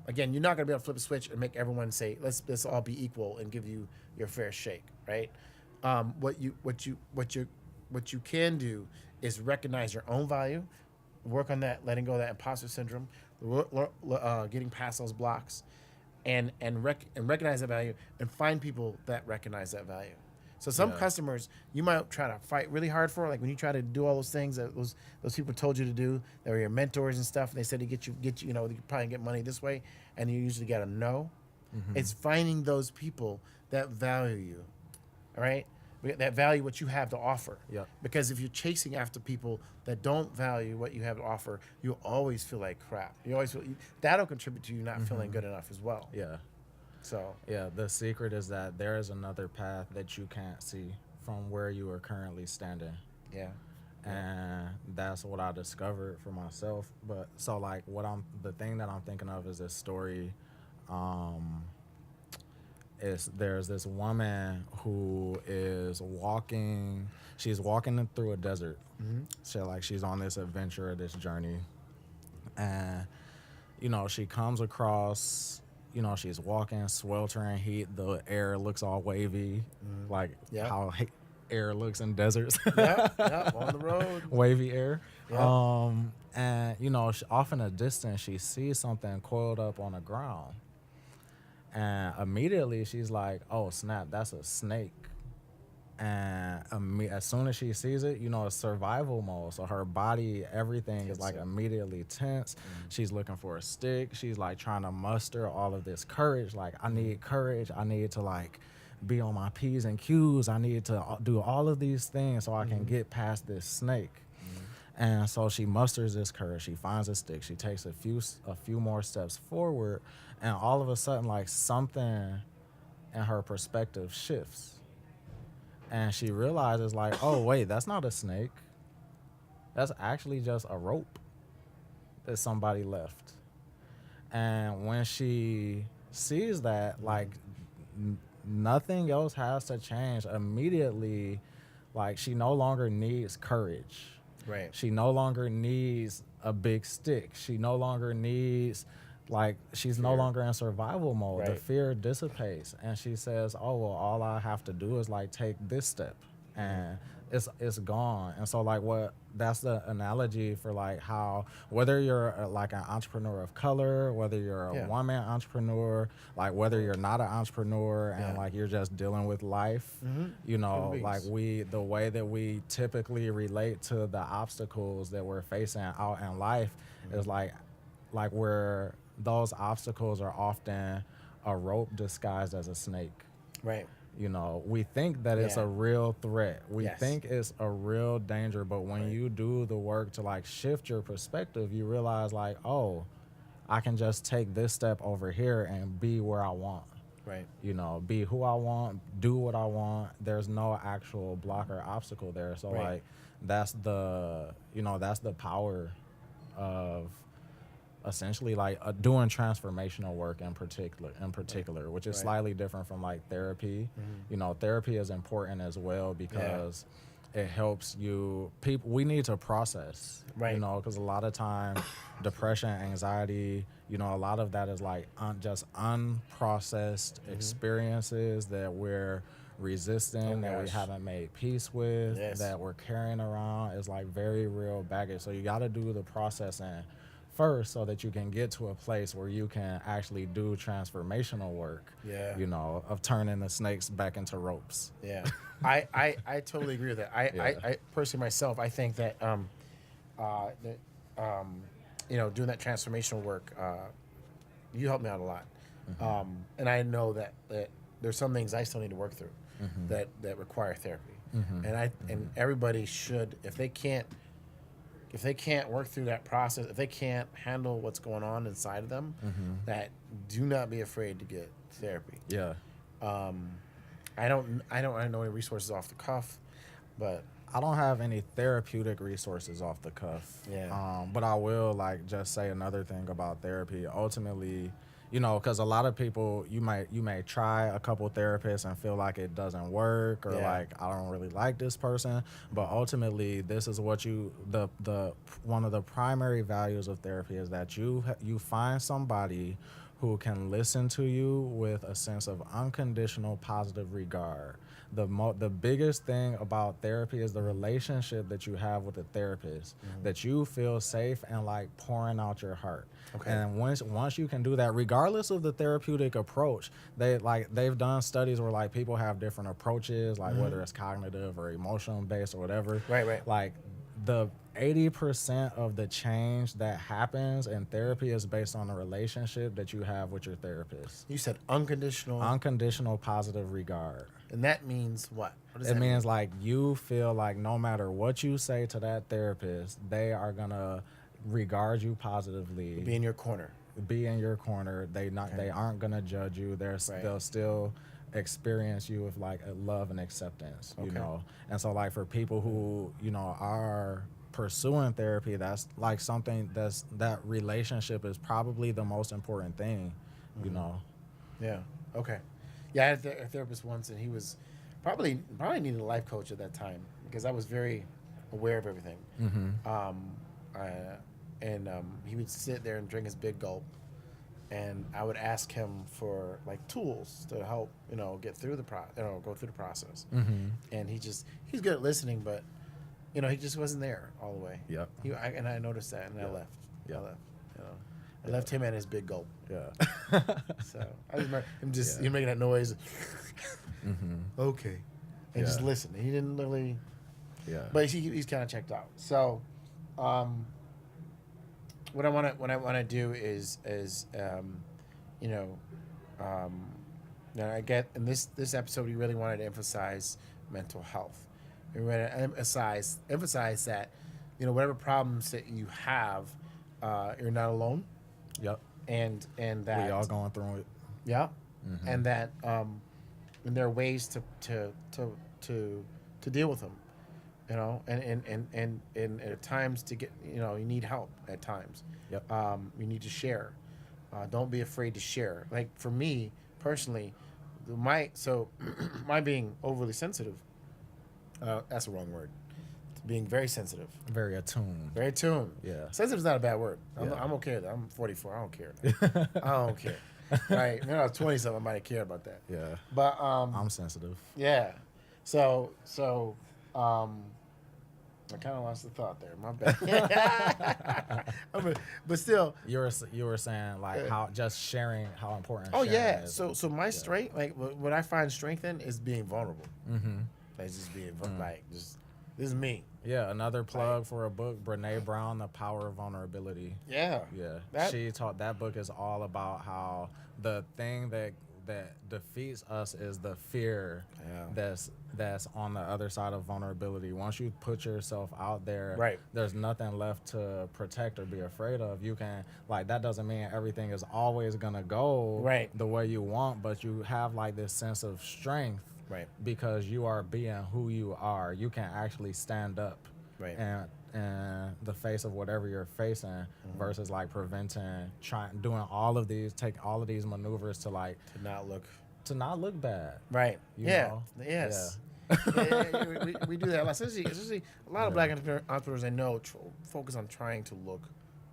again, you're not going to be able to flip a switch and make everyone say, let's all be equal and give you your fair shake, right? What you can do is recognize your own value, work on that, letting go of that imposter syndrome, getting past those blocks, and recognize that value, and find people that recognize that value. So some Yeah. customers you might try to fight really hard for, like when you try to do all those things that those people told you to do, that were your mentors and stuff, and they said to get you, you know, you could probably get money this way, and you usually get a no. It's finding those people that value you, all right? That value what you have to offer. Yep. Because if you're chasing after people that don't value what you have to offer, you'll always feel like crap. You always feel that'll contribute to you not feeling good enough as well. Yeah. So Yeah, the secret is that there is another path that you can't see from where you are currently standing. yeah, And that's what I discovered for myself. But so like the thing that I'm thinking of is this story. Is there's this woman who is walking. She's walking through a desert. So she's on this adventure, this journey, and she comes across. She's walking, sweltering heat. The air looks all wavy, like Yeah. how air looks in deserts. yeah, on the road. Wavy air. Yeah. And off in the distance, she sees something coiled up on the ground, and immediately she's like, "Oh snap, that's a snake!" And as soon as she sees it, it's survival mode. So her body, everything is like immediately tense. She's looking for a stick. She's like trying to muster all of this courage. Like, I need courage. I need to like be on my P's and Q's. I need to do all of these things so I can get past this snake. And so she musters this courage. She finds a stick. She takes a few more steps forward, and all of a sudden, like something in her perspective shifts. And she realizes, like, oh, wait, that's not a snake. That's actually just a rope that somebody left. And when she sees that, like, nothing else has to change immediately. Like, she no longer needs courage. Right. She no longer needs a big stick. She no longer needs... Like, she's no longer in survival mode. Right. The fear dissipates. And she says, oh, well, all I have to do is, like, take this step. And it's gone. And so, like, that's the analogy for, like, how whether you're, like, an entrepreneur of color, whether you're a woman entrepreneur, like, whether you're not an entrepreneur and, like, you're just dealing with life, like, the way that we typically relate to the obstacles that we're facing out in life is, like where... those obstacles are often a rope disguised as a snake. Right. We think that it's a real threat. We think it's a real danger, but when you do the work to like shift your perspective, you realize like, oh, I can just take this step over here and be where I want. Right. Be who I want, do what I want. There's no actual block or obstacle there. So like that's the power of essentially like doing transformational work in particular, which is slightly different from like therapy. Therapy is important as well because it helps you we need to process, because a lot of time depression, anxiety, a lot of that is like just unprocessed experiences that we're resisting, that we haven't made peace with, that we're carrying around. Is like very real baggage. So you got to do the processing first so that you can get to a place where you can actually do transformational work, of turning the snakes back into ropes. Yeah. I totally agree with that. I personally myself, I think that, doing that transformational work, you helped me out a lot. And I know that there's some things I still need to work through that require therapy. And everybody should, if they can't work through that process, if they can't handle what's going on inside of them, that do not be afraid to get therapy. Yeah. I don't know any resources off the cuff, but I don't have any therapeutic resources off the cuff. Yeah. But I will like just say another thing about therapy. Ultimately, because a lot of people, you may try a couple therapists and feel like it doesn't work, or like, I don't really like this person. But ultimately, this is what the one of the primary values of therapy is that you find somebody who can listen to you with a sense of unconditional positive regard. the biggest thing about therapy is the relationship that you have with the therapist, that you feel safe and like pouring out your heart. Okay. And once you can do that, regardless of the therapeutic approach, they've done studies where like people have different approaches, like whether it's cognitive or emotional based or whatever. Right. Like the 80% of the change that happens in therapy is based on the relationship that you have with your therapist. You said unconditional. Unconditional positive regard. And that means what? What does It that means mean? like you feel like no matter what you say to that therapist, they are gonna regard you positively, Be in your corner. be in your corner. They aren't gonna judge you. They'll still experience you with like a love and acceptance, you Okay. know. And so like for people who, you know, are pursuing therapy, that's like something that relationship is probably the most important thing, you know. Yeah. Okay. Yeah, I had a therapist once, and he was probably needed a life coach at that time because I was very aware of everything. He would sit there and drink his big gulp, and I would ask him for like tools to help get through the go through the process. And he's good at listening, but he just wasn't there all the way. Yep. I noticed that, and I left. Yep. I left. I left him and his big gulp. Yeah. So I just remember him making that noise. Okay, and just listen. He didn't really. Yeah. But he's kind of checked out. So, what I want to do is I get in this episode we really wanted to emphasize mental health. We want to emphasize that whatever problems that you have, you're not alone. Yep. And that We all going through it. yeah, and that and there are ways to deal with them, and at times to get you need help at times. Yep. You need to share. Don't be afraid to share. Like for me personally, my being overly sensitive. That's the wrong word. Being very sensitive. Very attuned. Very tuned. Yeah. Sensitive is not a bad word. Yeah. I'm okay with that. I'm 44. I don't care. I don't care. Right. When I was 20-something, I might have cared about that. Yeah. But I'm sensitive. yeah. So I kind of lost the thought there. My bad. But still. You were saying like how just sharing how important. Oh sharing yeah. is. So my strength, like what I find strength in, is being vulnerable. Mm-hmm. Like just being like just this is me. Yeah, another plug for a book, Brene Brown, The Power of Vulnerability. Yeah. Yeah. She taught that book is all about how the thing that defeats us is the fear that's on the other side of vulnerability. Once you put yourself out there, right, there's nothing left to protect or be afraid of. You can that doesn't mean everything is always gonna go the way you want, but you have like this sense of strength. Right. Because you are being who you are. You can actually stand up and the face of whatever you're facing versus like doing all of these maneuvers to not look bad. Right. You know? Yes. Yeah. We do that. Especially a lot of black entrepreneurs I know focus on trying to look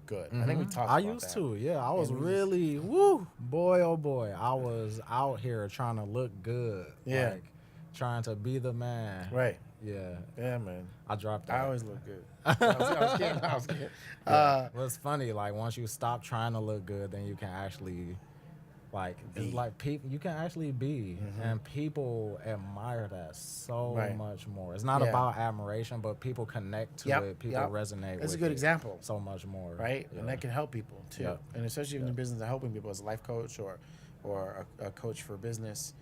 good. I think we talked about that. I used to, yeah. I was really, boy, oh boy. I was out here trying to look good. Yeah. Like, trying to be the man. Right. Yeah. Yeah, man. I dropped that. I always look good. I was kidding. Well, it's funny. Like, once you stop trying to look good, then you can actually, it's like people, you can actually be. And people admire that so much more. It's not about admiration, but people connect to it. People resonate with it. That's a good example. So much more. Right? Yeah. And that can help people, too. Yep. And especially in the business of helping people as a life coach or a coach for business,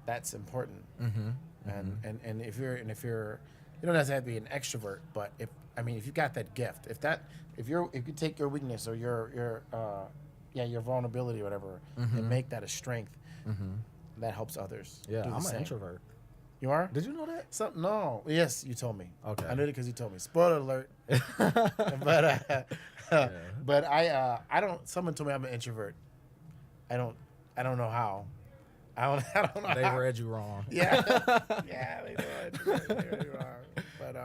that's important. And if you're you don't necessarily have to be an extrovert, but if you got that gift, if you take your weakness or your vulnerability or whatever and make that a strength, that helps others. Yeah, do the I'm same. an introvert. You are? Did you know that? No. Yes, you told me. Okay. I knew it because you told me. Spoiler alert. But I don't. Someone told me I'm an introvert. I don't know how. I don't know. They read you wrong. Yeah, they read you wrong. But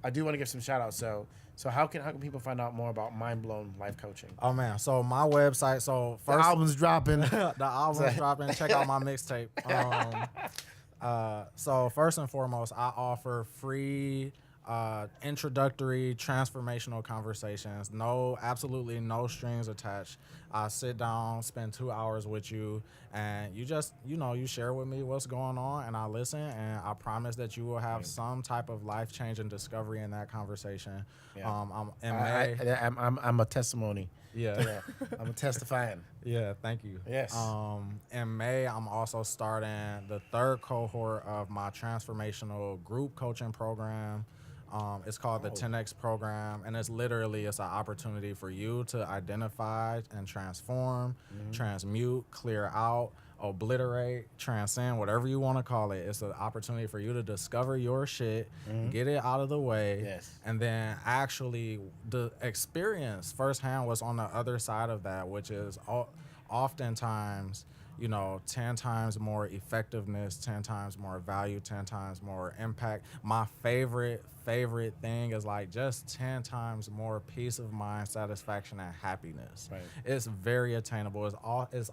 I do want to give some shout outs. So So how can people find out more about Mind Blown Life Coaching? Oh man, so my website. So The first, album's dropping. the album's dropping. Check out my mixtape. So first and foremost, I offer free introductory transformational conversations. Absolutely no strings attached. I sit down, spend 2 hours with you, and you just, you share with me what's going on, and I listen, and I promise that you will have some type of life-changing discovery in that conversation. Yeah. I'm I'm a testimony. yeah. To that. I'm testifying. Yeah, thank you. Yes. In May, I'm also starting the 3rd cohort of my transformational group coaching program. It's called the 10X program, and it's an opportunity for you to identify and transform, transmute, clear out, obliterate, transcend, whatever you want to call it. It's an opportunity for you to discover your shit, get it out of the way, and then actually experience firsthand what's on the other side of that, which is oftentimes 10 times more effectiveness, 10 times more value, 10 times more impact. My favorite thing is like just 10 times more peace of mind, satisfaction, and happiness. Right. It's very attainable. It's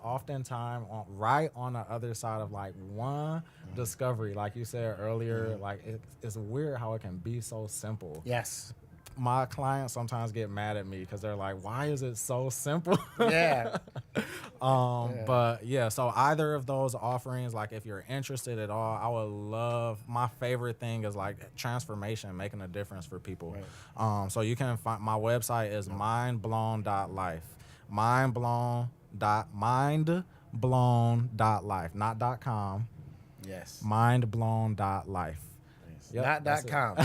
oftentimes right on the other side of like one discovery. Like you said earlier, like it's weird how it can be so simple. Yes. My clients sometimes get mad at me because they're like, why is it so simple? Yeah. But yeah, so either of those offerings, like if you're interested at all, I would love, my favorite thing is like transformation, making a difference for people. Right. So you can find, my website is mindblown.life. Mindblown.life, not .com. Yes. Mindblown.life. Yep, Not .com.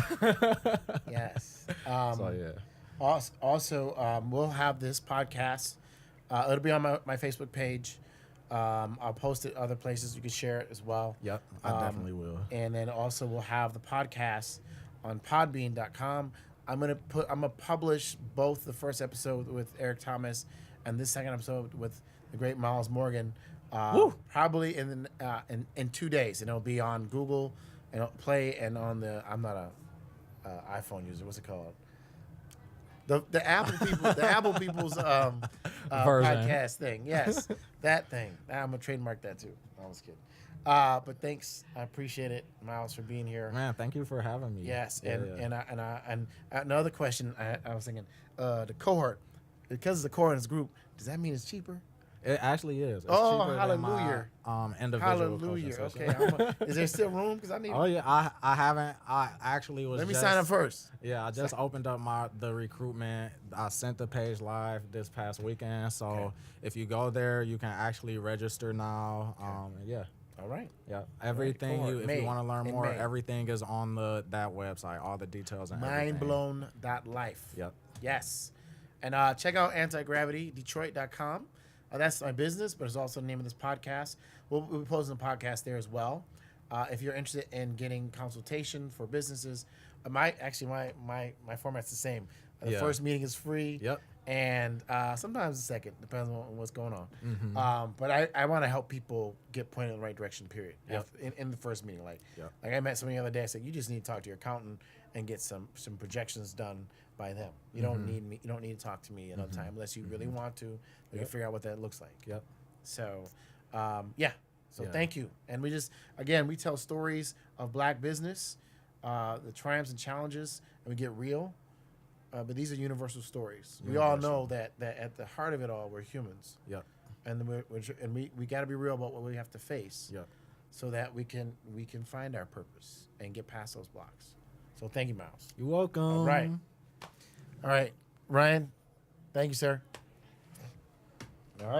Yes. So yeah. Also, we'll have this podcast. It'll be on my Facebook page. I'll post it other places. You can share it as well. Yep, I definitely will. And then also we'll have the podcast on podbean.com. I'm gonna publish both the first episode with Eric Thomas and this second episode with the great Myles Morgan. Probably in 2 days, and it'll be on Google and it'll Play and on the. I'm not a iPhone user. What's it called? The Apple people, the Apple people's podcast thing. Yes, that thing. I'm gonna trademark that too. I was kidding. But thanks, I appreciate it, Myles, for being here. Man, thank you for having me. Yes, and another question I was thinking, the cohort, because the cohort is group, does that mean it's cheaper? It actually is. It's cheaper hallelujah! Than my, individual hallelujah! Okay, is there still room? Because I need. Oh yeah, I haven't. I actually was. Let me sign up first. Yeah, I just opened up the recruitment. I sent the page live this past weekend. So if you go there, you can actually register now. Yeah. All right. Yeah. Everything if you want to learn more, May. Everything is on that website. All the details and Mindblown.life. Yep. Yes. And check out antigravitydetroit.com. That's my business, but it's also the name of this podcast. We'll be posting the podcast there as well. If you're interested in getting consultation for businesses, my format's the same. The first meeting is free. Yep. And sometimes the second, depends on what's going on. But I want to help people get pointed in the right direction, period. Yep. In the first meeting. Like I met somebody the other day, I said, you just need to talk to your accountant and get some projections done by them. You don't need me. You don't need to talk to me another time unless you really want to. We can figure out what that looks like. Yep. So, So thank you. And we tell stories of Black business, the triumphs and challenges, and we get real. But these are universal stories. We all know that at the heart of it all, we're humans. Yep. And we got to be real about what we have to face. Yep. So that we can find our purpose and get past those blocks. So thank you, Myles. You're welcome. All right, Ryan. Thank you, sir. All right.